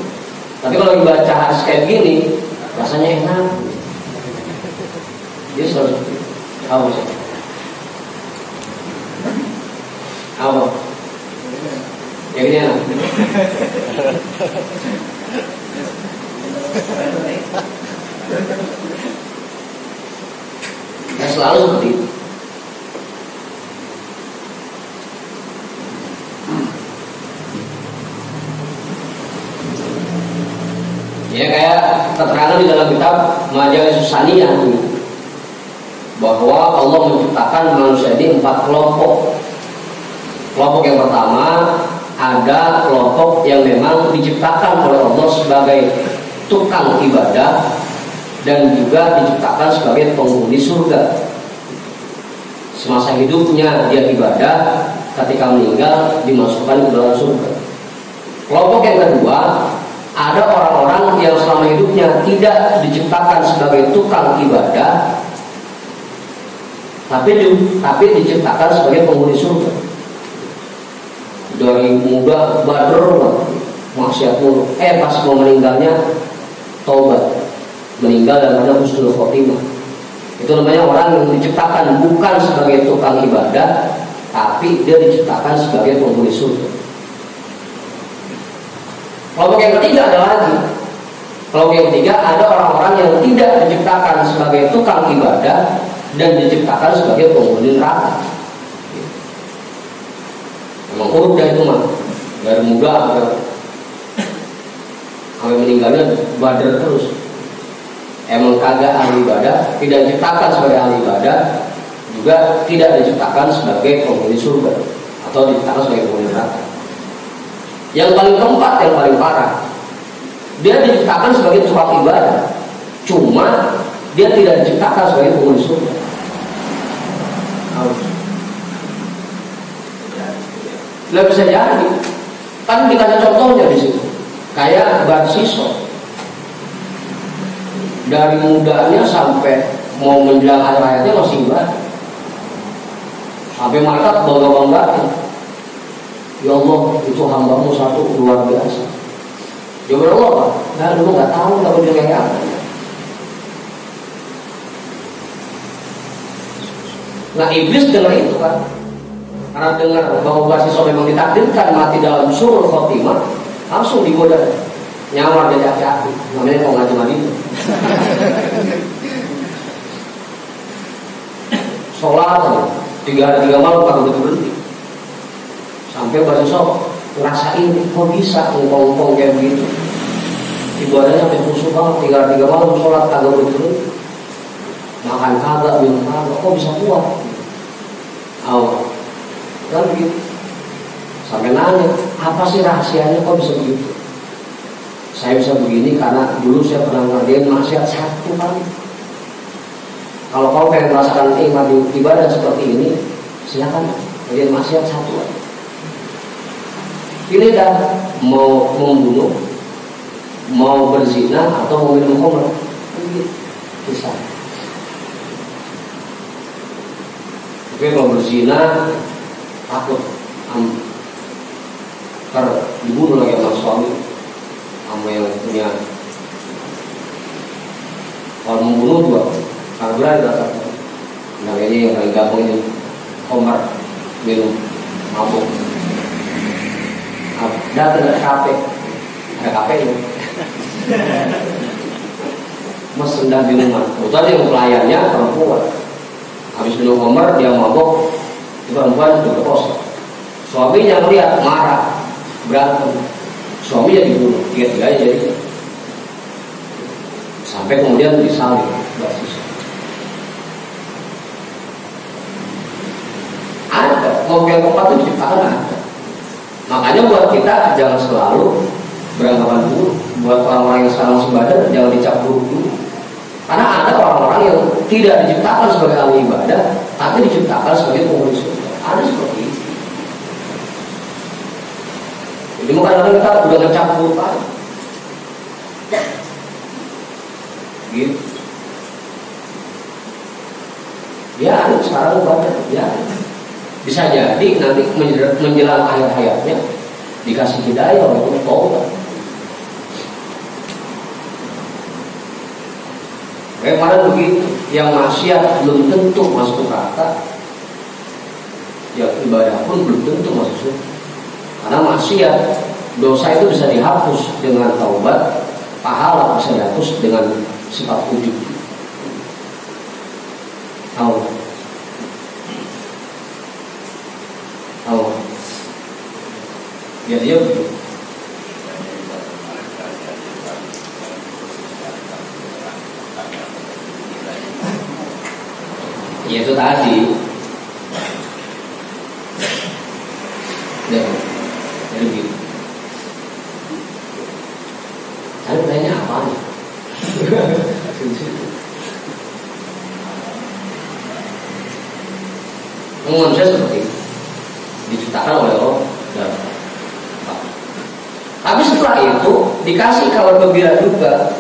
tapi kalau baca hadis kayak gini rasanya enak. Dia selalu tahu sih. Apa? Yang ini enak. Ya selalu seperti itu. Ya kayak keterangan di dalam kitab Majalis Saniyah bahwa Allah menciptakan manusia ini 4 kelompok. Kelompok yang pertama ada kelompok yang memang diciptakan oleh Allah sebagai tukang ibadah dan juga diciptakan sebagai penghuni surga. Semasa hidupnya dia ibadah, ketika meninggal dimasukkan ke dalam surga. Kelompok yang kedua ada orang-orang yang selama hidupnya tidak diciptakan sebagai tukang ibadah, tapi diciptakan sebagai penghuni surga. Dari muda bader maksiat mulu, pas mau meninggalnya taubat, meninggal dan ada husnul khotimah. Itu namanya orang yang diciptakan bukan sebagai tukang ibadah, tapi dia diciptakan sebagai penghuni surga. Kelompok yang ketiga ada lagi. Kelompok yang ketiga ada orang-orang yang tidak diciptakan sebagai tukang ibadah dan diciptakan sebagai penghuni neraka. Emang udah itu mah dari muda sampai meninggalnya bader terus. Emang kagak ahli ibadah, tidak diciptakan sebagai ahli ibadah, juga tidak diciptakan sebagai penghuni surga atau diciptakan sebagai penghuni neraka. Yang paling keempat, yang paling parah, dia diciptakan sebagai tukang ibadah, cuma dia tidak diciptakan sebagai penghuni surga. Nggak bisa jadi. Kan dikasih contohnya di situ. Kayak Barsiso, dari mudanya sampai mau menjelang akhir hayatnya masih ibadah. Sampai malaikat bangga-banggain, ya Allah, itu hambamu satu luar biasa. Jawaban Allah, Pak, nah dulu nggak tahu kalau dia kayak apa. Nah iblis dengar itu kan, karena dengar bahwa Barsiso memang ditakdirkan mati dalam surul khotimah, langsung digoda, nyamar jadi aki-aki, namanya mau ngaji Madinah. Sholat 3 hari 3 malam kagak berhenti. Sampai Barsiso ngerasain kok bisa ngomong kayak begitu. Ibadahnya sampai khusyuk banget, 3 hari 3 malam sholat kagak berhenti. Makan kagak, minum kagak, kok bisa kuat? Kan begitu. Sampai nanya, apa sih rahasianya kok bisa begitu? Saya bisa begini karena dulu saya pernah ngerjain maksiat 1 kali. Kalau kau pengen merasakan nikmat ibadah seperti ini, silakan ngerjain maksiat 1 kali. Pilih dah, mau membunuh, mau berzina atau mau minum khamr. Bisa. Tapi kalau berzina takut dibunuh lagi sama suami, kamu yang punya. Kalau membunuh juga karena berani rasa. Nah ini yang paling gampang ini Omar minum mabuk. Datang ke kafe, ada kafe ini. Mas sedang minuman. Kebetulan yang pelayannya perempuan. Habis minum Omar dia mabuk, perempuan juga kos. Suaminya melihat marah, berantem. Suaminya dibunuh, tiga-tiganya jadi. Sampai kemudian disalib basis. Ada mau yang keempat itu diciptakan ada. Makanya buat kita jangan selalu beranggapan buruk. Buat orang-orang yang sekarang ibadah jangan dicap buruk dulu. Karena ada orang-orang yang tidak diciptakan sebagai ahli ibadah, tapi diciptakan sebagai penghuni surga. Ada seperti itu. Jadi kadang-kadang kita udah ngecap buruk aja. Gitu. Ya, sekarang banyak. Ya, bisa jadi nanti menjelang akhir hayatnya dikasih hidayah oleh Allah. Kemarin begitu, yang maksiat belum tentu masuk neraka, yang ibadah pun belum tentu masuk surga. Karena maksiat, dosa itu bisa dihapus dengan taubat, pahala bisa dihapus dengan sifat ujub. Tahu? Ya dia begitu. Ya itu tadi. Jadi begitu. Saya tanya apa nih? Manusia seperti itu diciptakan oleh Allah. Tapi setelah itu dikasih kabar gembira juga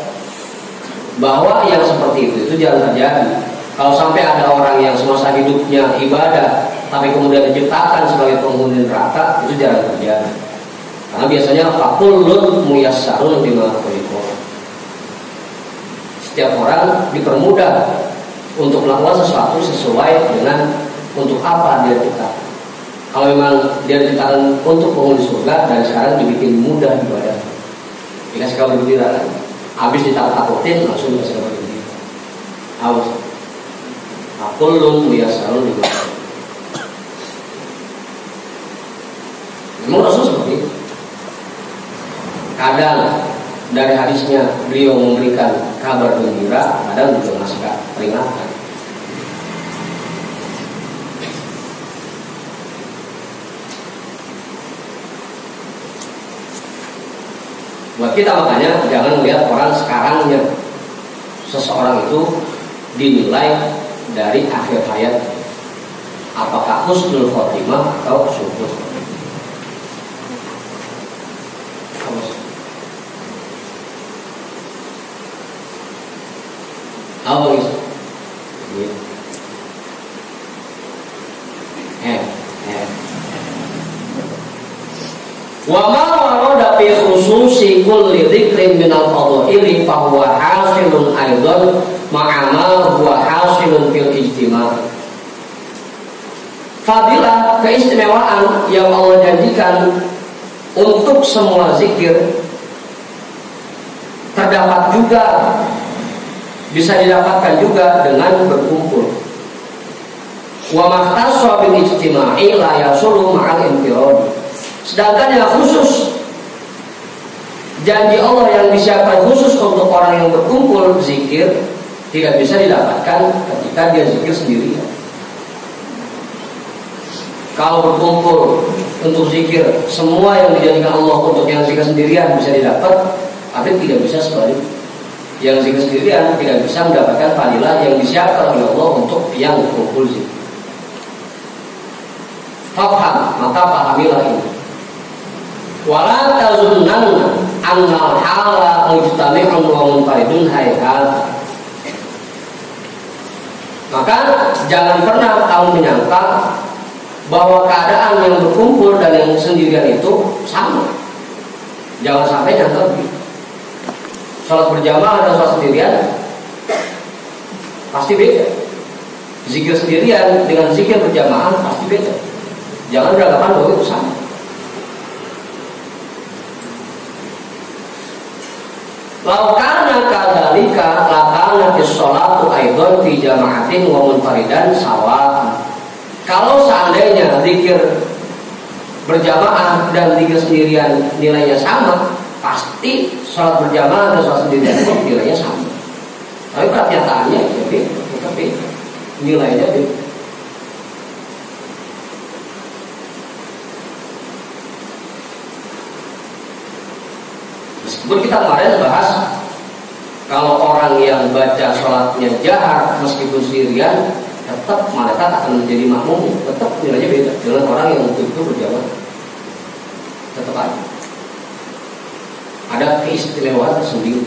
bahwa yang seperti itu jangan terjadi. Kalau sampai ada orang yang semasa hidupnya ibadah tapi kemudian diciptakan sebagai penghuni neraka, itu jarang terjadi. Karena biasanya fakullun muyassarun bima khuliqa. Setiap orang dipermudah untuk melakukan sesuatu sesuai dengan untuk apa dia diciptakan. Kalau memang dia diciptakan untuk penghuni surga dan sekarang dibikin mudah ibadah, dikasih kabar gembira kan? Habis ditakut-takutin langsung dikasih kabar gembira. Awas. Kullun muyassarun lima. Memang Rasul seperti itu. Kadang dari hadisnya beliau memberikan kabar gembira, kadang juga ngasih peringatan. Buat kita makanya jangan melihat orang sekarangnya. Seseorang itu dinilai dari akhir hayat, apakah husnul khotimah atau syukur. Apa itu? Wa ma warada fi khususi kulli dzikrin min al-fadhili fa huwa hasilun aidan ma'ama huwa hasilun fil ijtima'. Fadilah, keistimewaan yang Allah janjikan untuk semua zikir terdapat juga, bisa didapatkan juga dengan berkumpul. Wa mahtaswa bil ijtima'i la yasulu ma'al infirad. Sedangkan yang khusus, janji Allah yang disiapkan khusus untuk orang yang berkumpul zikir tidak bisa didapatkan ketika dia zikir sendirian. Kalau berkumpul untuk zikir, semua yang dijanjikan Allah untuk yang zikir sendirian bisa didapat, tapi tidak bisa sebaliknya. Yang zikir sendirian tidak bisa mendapatkan fadilah yang disiapkan oleh Allah untuk yang berkumpul zikir. Faham, maka pahamilah ini. Wala tazunnanna annal hala mujtami'un wa munfaridun hayhat. Maka jangan pernah kamu menyangka bahwa keadaan yang berkumpul dan yang sendirian itu sama. Jangan sampai yang lebih. Sholat berjamaah dan sholat sendirian pasti beda. Zikir sendirian dengan zikir berjamaah pasti beda. Jangan beranggapan bahwa itu sama. Laukana kadzalika lakana sholatu aidon fi jama'atin wa munfaridan sawa. Kalau seandainya zikir berjamaah dan zikir sendirian nilainya sama, pasti sholat berjamaah dan sholat sendirian pun nilainya sama. Tapi kenyataannya tetap beda. Nilainya beda. Meskipun kita kemarin bahas kalau orang yang baca sholatnya jahar meskipun sendirian, tetap malaikat akan menjadi makmum, tetap nilainya beda dengan orang yang betul-betul berjamaah. Tetap ada keistimewaan tersendiri.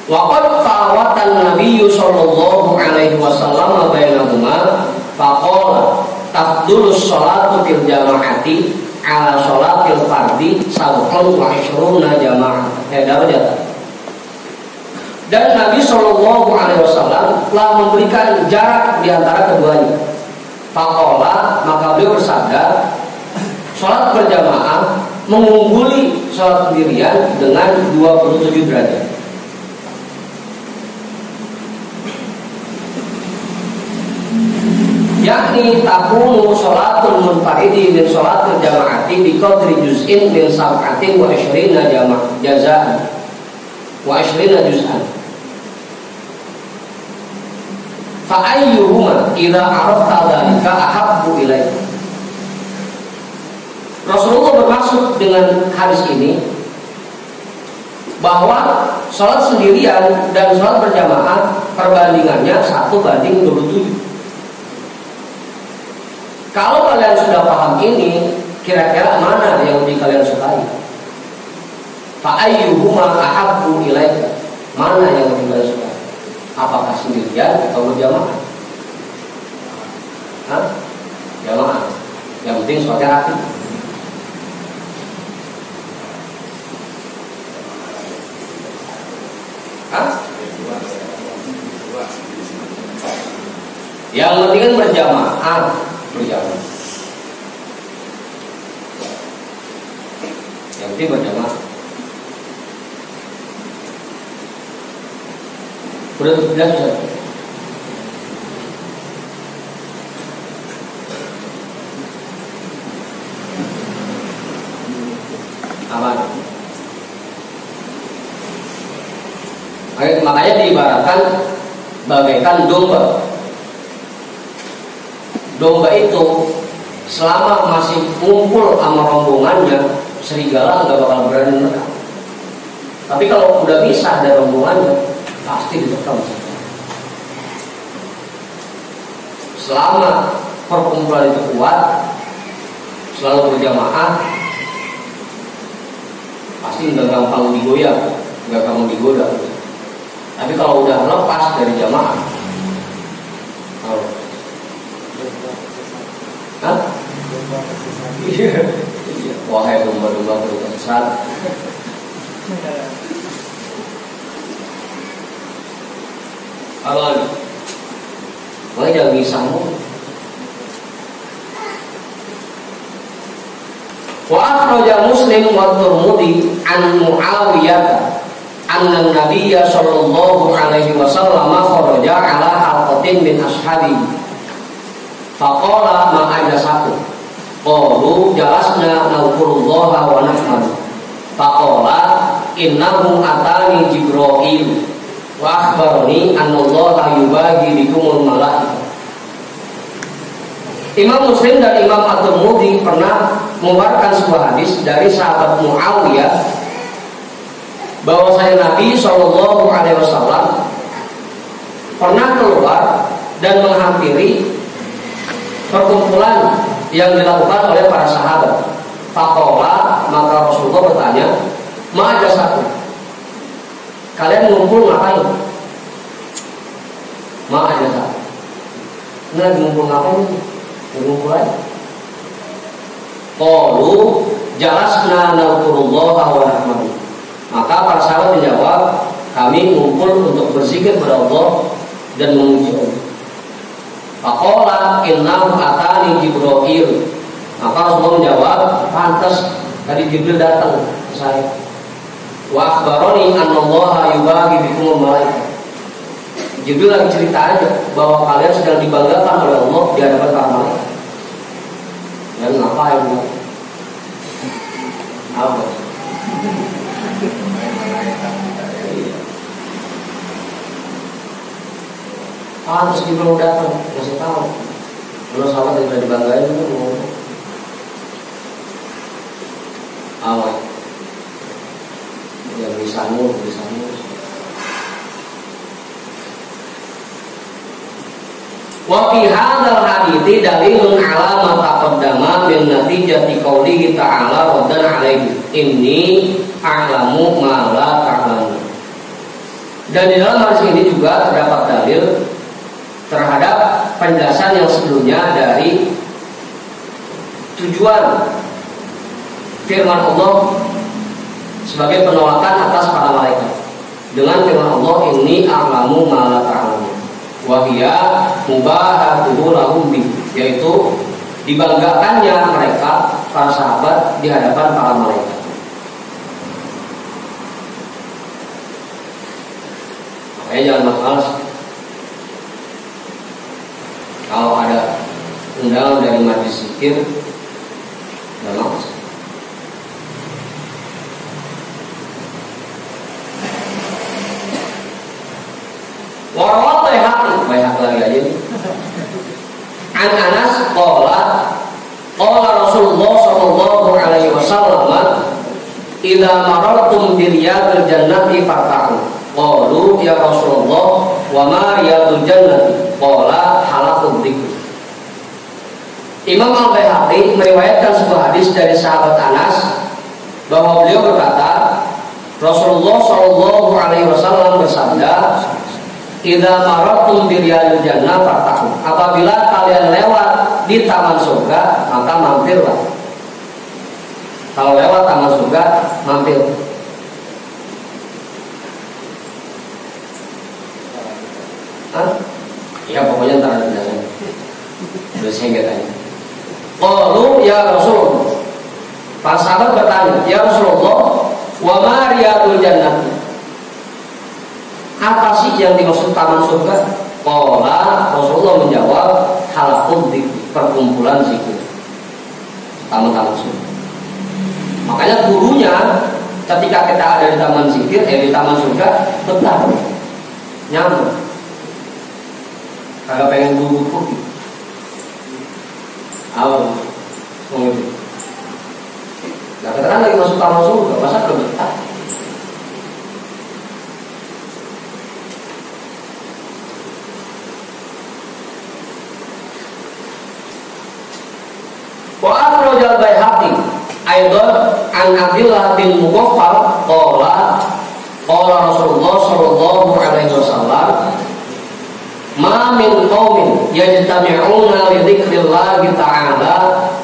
Waqad fawatan Nabi sallallahu alaihi wasallam bainahuma faqala tafdulus sholatu fil jama'ati ala sholatil fardi sabqun wa ishruna jama'ah. Darajat. Dan Nabi sallallahu alaihi wasallam telah memberikan jarak di antara keduanya. Faqala, maka beliau bersabda, sholat berjamaah mengungguli sholat sendirian dengan 27 derajat. Yakni takunu sholatul munfaridi min sholatul jamaati bi qadri juz'in min sab'atin wa ishrina jaza'an wa ishrina juz'an. Fa ayyuhuma idza arafta dzalika ahabbu ilaika. Rasulullah bermaksud dengan hadis ini bahwa sholat sendirian dan sholat berjamaah perbandingannya 1:27. Kalau kalian sudah paham ini, kira-kira mana yang lebih kalian sukai? Fa'ayyuhuma ahabbu ilaika. Mana yang lebih kalian sukai? Apakah sendirian atau berjamaah? Jamaah. Yang penting sholatnya rapi. Yang penting kan berjamaah. Yang penting berjamaah. Udah jelas sudah. Aman. Makanya diibaratkan bagaikan domba. Domba itu selama masih kumpul sama rombongannya, serigala nggak bakal berani menekan. Tapi kalau udah pisah dari rombongannya, pasti ditekan. Selama perkumpulan itu kuat, selalu berjamaah, pasti nggak gampang digoyang, nggak gampang digoda. Tapi kalau udah lepas dari jamaah, wahai domba-domba berusaha. Kalau wah jangan bisangmu. Wa akhraja Muslim wa Tirmidzi an Muawiyah anna Nabiyya sallallahu alaihi wasallam kharaja ala halqatin min ashabihi. Faqala ma ajlasakum. Qalu jalasna nauqurullaha wa nahmadu. Faqala innahu atani Jibril wa akhbarani annallaha yubagi bikumul malaikah. Imam Muslim dan Imam At-Tirmidzi pernah mengeluarkan sebuah hadis dari sahabat Muawiyah bahwasanya Nabi Shallallahu Alaihi Wasallam pernah keluar dan menghampiri perkumpulan yang dilakukan oleh para sahabat. Faqala, maka Rasulullah bertanya, "Ma jasakum? Kalian ngumpul ngapain?" Ma jasakum. Ini lagi ngumpul ngapain nih? Lagi ngumpul aja. Qalu jalasna nadhkurullaha wa nahmadu. Maka para sahabat menjawab, kami ngumpul untuk berzikir kepada Allah dan memuji Allah. Faqala innahu atani Jibril. Maka Rasulullah menjawab, pantas tadi Jibril datang ke saya. Wa akhbarani annallaha yubaghi bikumul malaikah. Jibril lagi cerita aja bahwa kalian sedang dibanggakan oleh Allah di hadapan para malaikat. Dan ngapain? Apa? Terus Jibril datang, kasih tahu. Kalau sahabat yang sudah dibanggain itu mau awal. Yang bersambung. Wa fi hadzal hadithi dalilun ala ma taqaddama min natijati qoulihi ta'ala raddan 'alaihi inni a'lamu ma la ta'lamun. Dan di dalam hadis ini juga terdapat dalil terhadap penjelasan yang sebelumnya dari tujuan firman Allah sebagai penolakan atas para malaikat dengan firman Allah inni a'lamu ma la ta'lamun. Wahia mubahatuhu lahum bi, yaitu dibanggakannya mereka para sahabat di hadapan para malaikat. Makanya jangan malas kalau ada undangan dari majelis zikir, jangan malas. Warawat Baihaqi lagi aja nih. An Anas qala Rasulullah sallallahu alaihi wasallam idza marartum bi riyadil jannati farta'u. Qalu ya Rasulullah wa ma riyadul jannati? Qala halaqud dzikr. Imam Al-Baihaqi meriwayatkan sebuah hadis dari sahabat Anas bahwa beliau berkata, Rasulullah sallallahu alaihi wasallam bersabda, idza marartum bi riyadil jannah fartaqu. Apabila kalian lewat di taman surga, maka mampirlah. Kalau lewat taman surga, mampir. Ya pokoknya ntar ada jalan. Udah sehingga tanya. Qalu ya Rasul. Para sahabat bertanya, ya Rasulullah, wa ma riyadul jannah? Apa sih yang dimaksud taman surga? Qala Rasulullah menjawab, halaqud dzikr, perkumpulan zikir. Taman-taman surga. Makanya gurunya ketika kita ada di taman zikir, di taman surga, betah, nyaman. Kalau pengen buru-buru, awal, mengerti. Nah, keterangan lagi masuk taman surga, masa betah? Wa akhrajal Baihaqi aidan an Abdullah bin Mughaffal qala Rasulullah sallallahu alaihi wasallam ma min qaumin yajtami'una li dzikrillahi ta'ala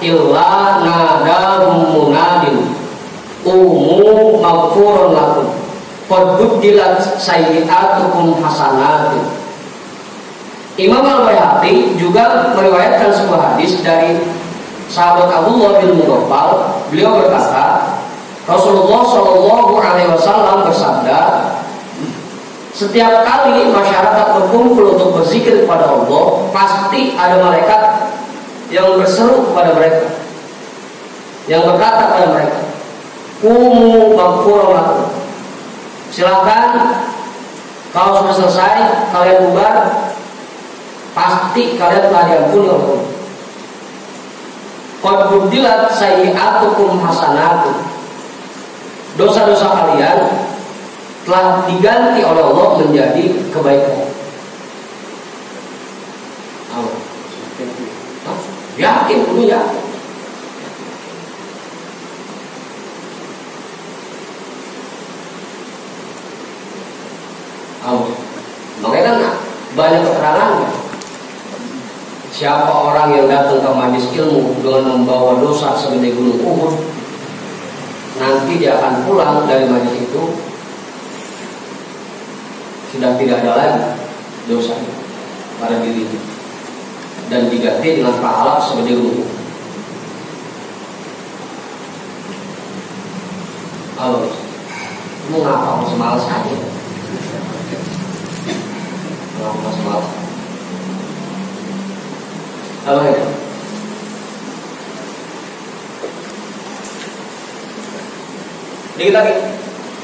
illa nadahum munadin umu maghfurun lakum qad buddilat sayyi'atukum hasanatin. Imam Al-Baihaqi juga meriwayatkan sebuah hadis dari sahabat Abdullah bin Mughaffal. Beliau berkata, Rasulullah Shallallahu Alaihi Wasallam bersabda, setiap kali masyarakat berkumpul untuk berzikir kepada Allah, pasti ada malaikat yang berseru kepada mereka, yang berkata kepada mereka, "Qumu maghfurun lakum." Silakan, kalau sudah selesai kalian bubar, pasti kalian telah diampuni oleh Allah. Qad buddilat sayyi'atukum hasanatun. Dosa-dosa kalian telah diganti oleh Allah menjadi kebaikan. Yakin, kudu yakin. Makanya kan banyak keterangan. siapa orang yang datang ke majelis ilmu dengan membawa dosa segede gunung Uhud, nanti dia akan pulang dari majelis itu sudah tidak ada lagi dosa pada dirinya dan diganti dengan pahala segede gunung. Halo, kamu ngapa masih malas aja? Ngapa masih malas? Halo ya. Dikit lagi.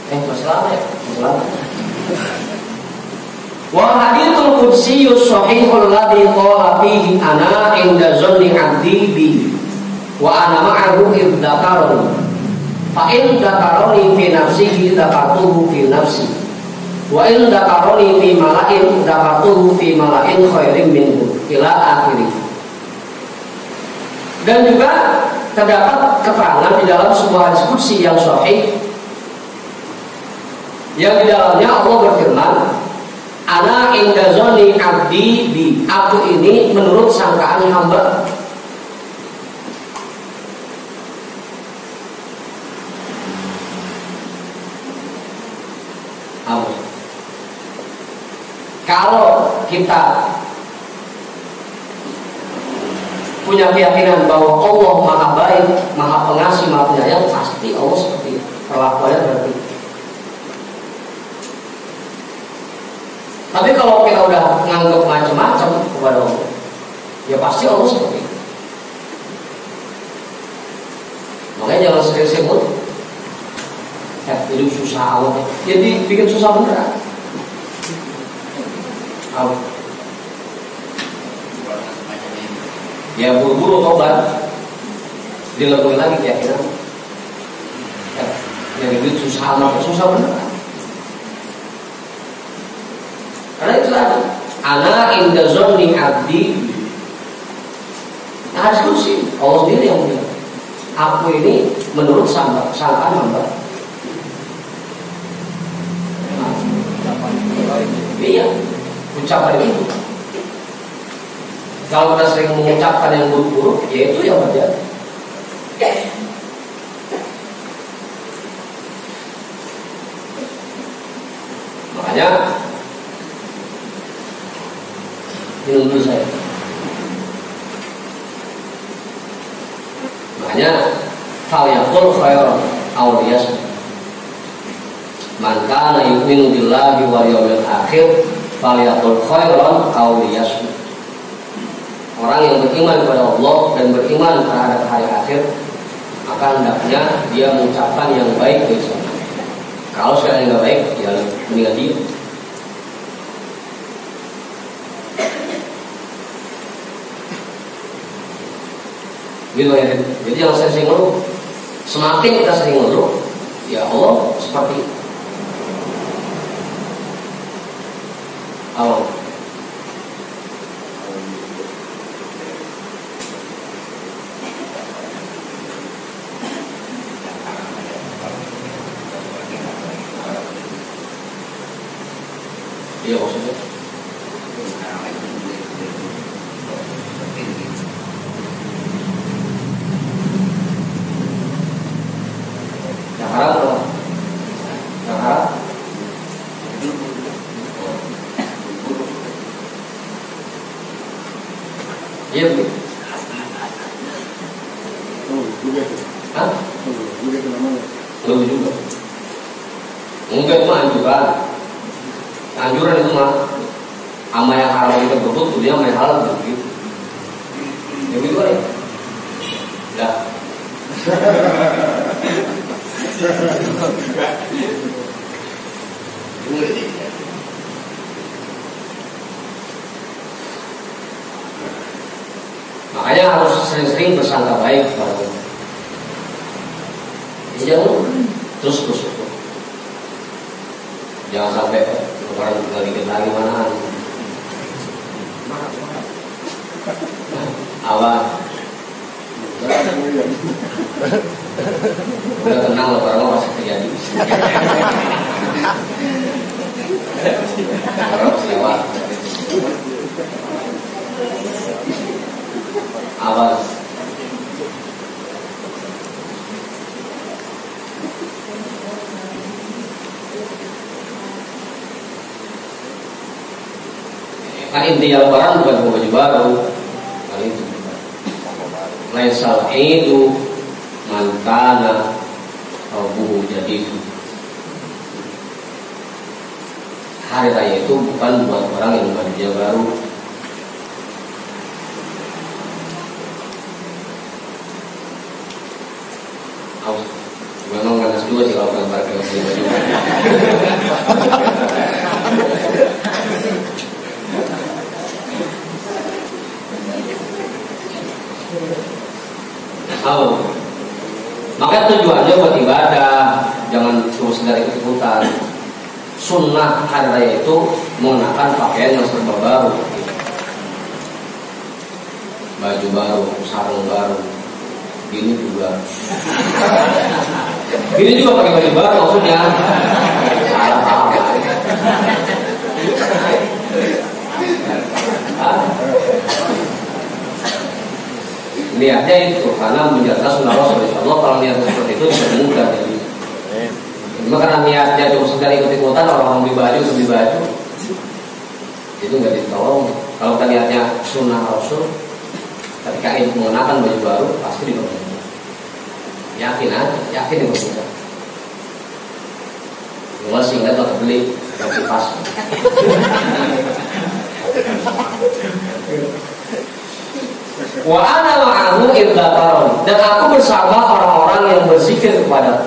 Masih lama ya? Masih lama. Wa hadithul qudsiyus sahihul ladzi qala fihi ana inda zanni 'abdi bi wa ana ma'ahu idh dzakarani fa in dzakarani fi nafsihi dzakartuhu fi nafsi wa in dzakarani fi mala'in dzakartuhu fi mala'in khairin minhu ila akhirih. Dan juga terdapat keterangan di dalam sebuah hadis qudsi yang sahih yang di dalamnya Allah berfirman, ana inda zonni abdi bi, aku ini menurut sangkaan hamba. Kalau kita punya keyakinan bahwa Allah maha baik, maha pengasih, maha penyayang, pasti Allah seperti itu. Perlakuannya berarti. Tapi kalau kita udah nganggap macam-macam kepada Allah, ya pasti Allah seperti itu. Makanya jangan sering-sering hidup susah Allah. Jadi bikin susah beneran. Ya buru-buru tobat, dilakukan lagi keyakinan. Yang hidup susah amat, susah beneran. Karena itu tadi, ana inda zonni abdi. Nah, harus kursi Allah sendiri yang bilang, aku ini menurut sangkaan hamba. Iya, ucapan itu. Kalau kita sering mengucapkan yang buruk-buruk, ya itu yang terjadi. Makanya minum dulu saya. Makanya falyaqul khairan aw liyasmut. Man kana yu'minu billahi wal yawmil akhir falyaqul khairan aw liyasmut. Orang yang beriman kepada Allah dan beriman terhadap hari akhir, maka hendaknya dia mengucapkan yang baik besok. Kalau sekali nggak baik, ya mendingan diam. Gitu ya. Jadi yang saya sering ngeluh, semakin kita sering ngeluh, ya Allah seperti itu. Allah. Iya maksudnya. Yang haram apa? Yang haram? Iya begitu. Hah? Belum juga. Enggak itu anjuran. Anjuran itu mah sama yang haram kita berbut, dia sama yang halal begitu. Ya begitu kan ya? Dah. Makanya harus sering-sering bersangka baik kepada Allah. Jangan terus. Jangan sampai orang tinggal dikit lagi manaan. Awal. Udah tenang lah, orang masih terjadi. Orang siapa? Kan inti lebaran bukan baju baru. Kan itu. Laisal itu mantana buhu jadi itu. Hari raya itu bukan buat orang yang baju baru. Memang panas juga sih kalau gambar kayak baju. Tahu. Maka tujuannya buat ibadah, jangan cuma sekedar ikut-ikutan. Sunnah hari raya itu mengenakan pakaian yang serba baru, baju baru, sarung baru. Ini juga pakai baju baru maksudnya. Salah paham. Niatnya itu karena menjaga sunnah Rasul. Insyaallah kalau niat seperti itu bisa mudah jadi. Cuma karena niatnya cuma sekedar ikut-ikutan orang beli baju itu nggak ditolong. Kalau kita niatnya sunnah Rasul, ketika itu mengenakan baju baru pasti dipermudah. Yakin dipermudah. Cuma sehingga kalau beli ganti pas. Wa ana ma'ahu idzakaroni, dan aku bersama orang-orang yang berzikir kepada.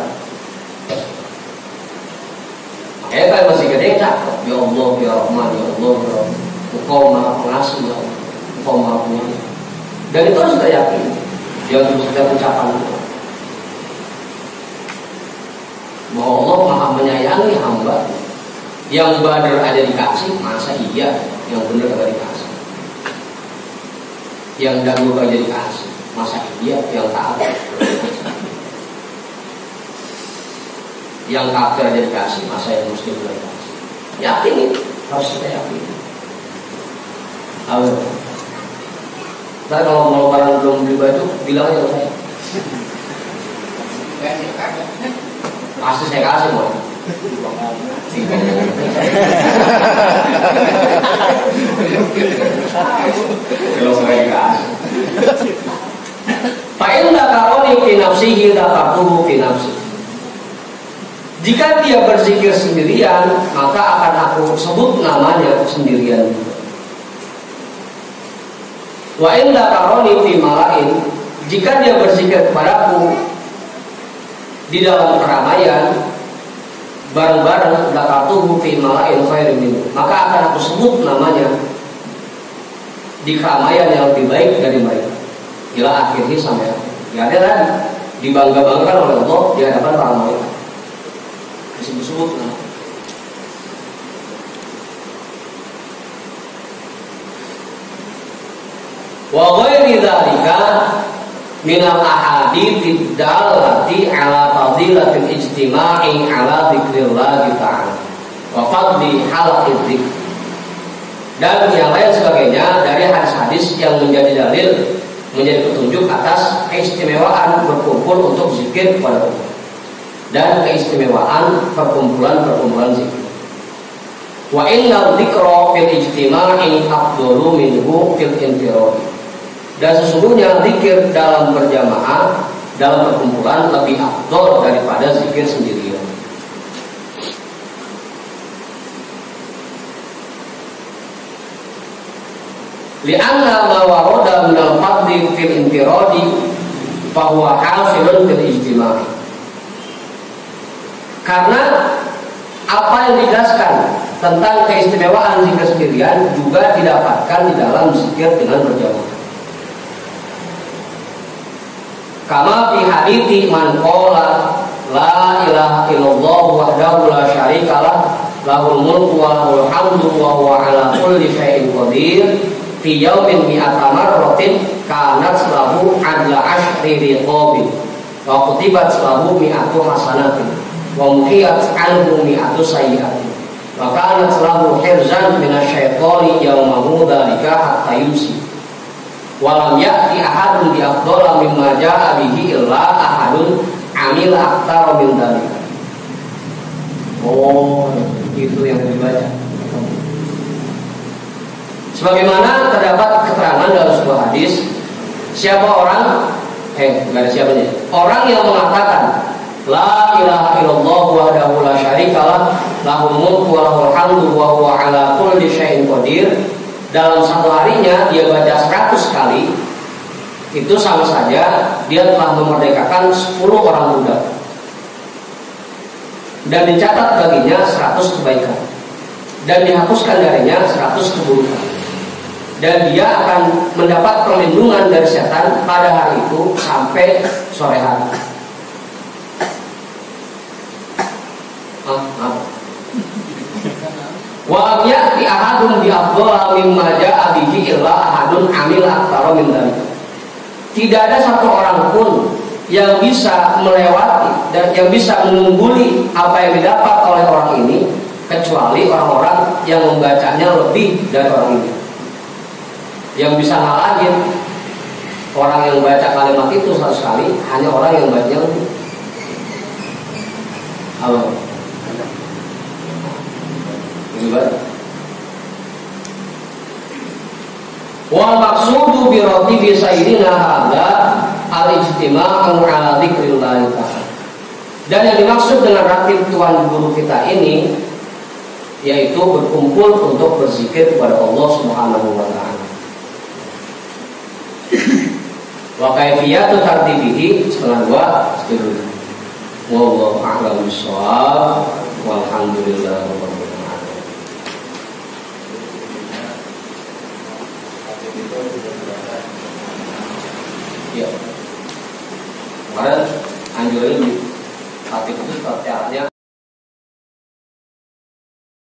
Makanya kalau berzikirnya cakep, ya Allah, ya Rahman, ya Allah, ya Rahman. Engkau Maha Pengasih, ya Allah. Engkau Maha Penyayang. Dan itu harus kita yakin. Jangan setiap ucapan itu. Bahwa Allah Maha menyayangi hamba. Yang badar aja dikasih, masa iya yang benar gak dikasih? Yang dahulu aja dikasih, masa iya yang taat? Yang kafir aja dikasih, masa yang muslim gak dikasih? Yakin itu, harus kita yakin. Tahu? Ntar kalau mau lebaran belum beli baju, bilang aja ke saya. Pasti saya kasih mau. Kalau saya kasih. Fa'in dakaroni fi nafsihi dakartuhu fi nafsi. Jika dia berzikir sendirian, maka akan aku sebut namanya sendirian juga. Wa in dakaroni fi malain, jika dia berzikir kepadaku di dalam keramaian bareng-bareng dakartuhu fi malain khairin minhu, maka akan aku sebut namanya di keramaian yang lebih baik dari mereka. Ila akhirnya sampai ya ada lagi dibangga-banggakan oleh Allah di hadapan para malaikat. Disebut-sebut nama. Wa ghairi dzalika minal ahadits dallati ala fadilatil ijtima'i ala dzikrillah ta'ala wa fadli halaqid dzikr, dan yang lain sebagainya dari hadis-hadis yang menjadi dalil, menjadi petunjuk atas keistimewaan berkumpul untuk zikir kepada Allah dan keistimewaan perkumpulan zikir. Wa inna dzikra fil ijtima'i afdalu minhu fil infiradi, dan sesungguhnya zikir dalam berjamaah, dalam perkumpulan lebih afdal daripada zikir sendirian. Li'anna ma warada min al-fadli fil infiradi fa huwa hasilun fil ijtima'i. Karena apa yang dijelaskan tentang keistimewaan zikir sendirian juga didapatkan di dalam zikir dengan berjamaah. Kama fi hadithi man qala la ilaha illallah wahdahu la syarikalah lahul mulku wa lahul hamdu wa huwa ala kulli syai'in qadir fi yaumin mi'ata marratin kanat lahu adla ashri riqabin wa kutibat lahu mi'atu hasanatin wa muhiyat anhu mi'atu sayyi'atin wa kanat lahu hirzan minasyaitani yaumahu dhalika hatta yumsi. Walam ya'ti ahadun bi afdhala mimma ja'a bihi illa ahadun amil aktsara min dzalika. Oh, itu yang dibaca. Sebagaimana terdapat keterangan dalam sebuah hadis, siapa orang nggak ada siapanya, orang yang mengatakan la ilaha illallah wahdahu la syarikalah lahul mulku wa lahul hamdu wa huwa ala kulli syai'in qadir, dalam satu harinya dia baca 100 kali, itu sama saja dia telah memerdekakan 10 orang budak dan dicatat baginya 100 kebaikan dan dihapuskan darinya 100 keburukan, dan dia akan mendapat perlindungan dari setan pada hari itu sampai sore hari. Wa ya'ti ahadun bi afdhala mimma ja'a bihi illa ahadun amil aktsara min dzalik. Tidak ada satu orang pun yang bisa melewati dan yang bisa mengungguli apa yang didapat oleh orang ini kecuali orang-orang yang membacanya lebih dari orang ini. Yang bisa ngalahin orang yang baca kalimat itu 100 kali hanya orang yang baca lebih. Halo. Wal maqsudu bi ratibi sayyidina hadza al-ijtima'u 'ala dzikrillah ta'ala. Dan yang dimaksud dengan ratib tuan guru kita ini yaitu berkumpul untuk berzikir kepada Allah Subhanahu wa taala. Wa kaifiyatu tartibihi setengah 2 seterusnya. Wallahu a'lam bishawab. Walhamdulillahirabbil alamin. Ya. Kemarin anjurannya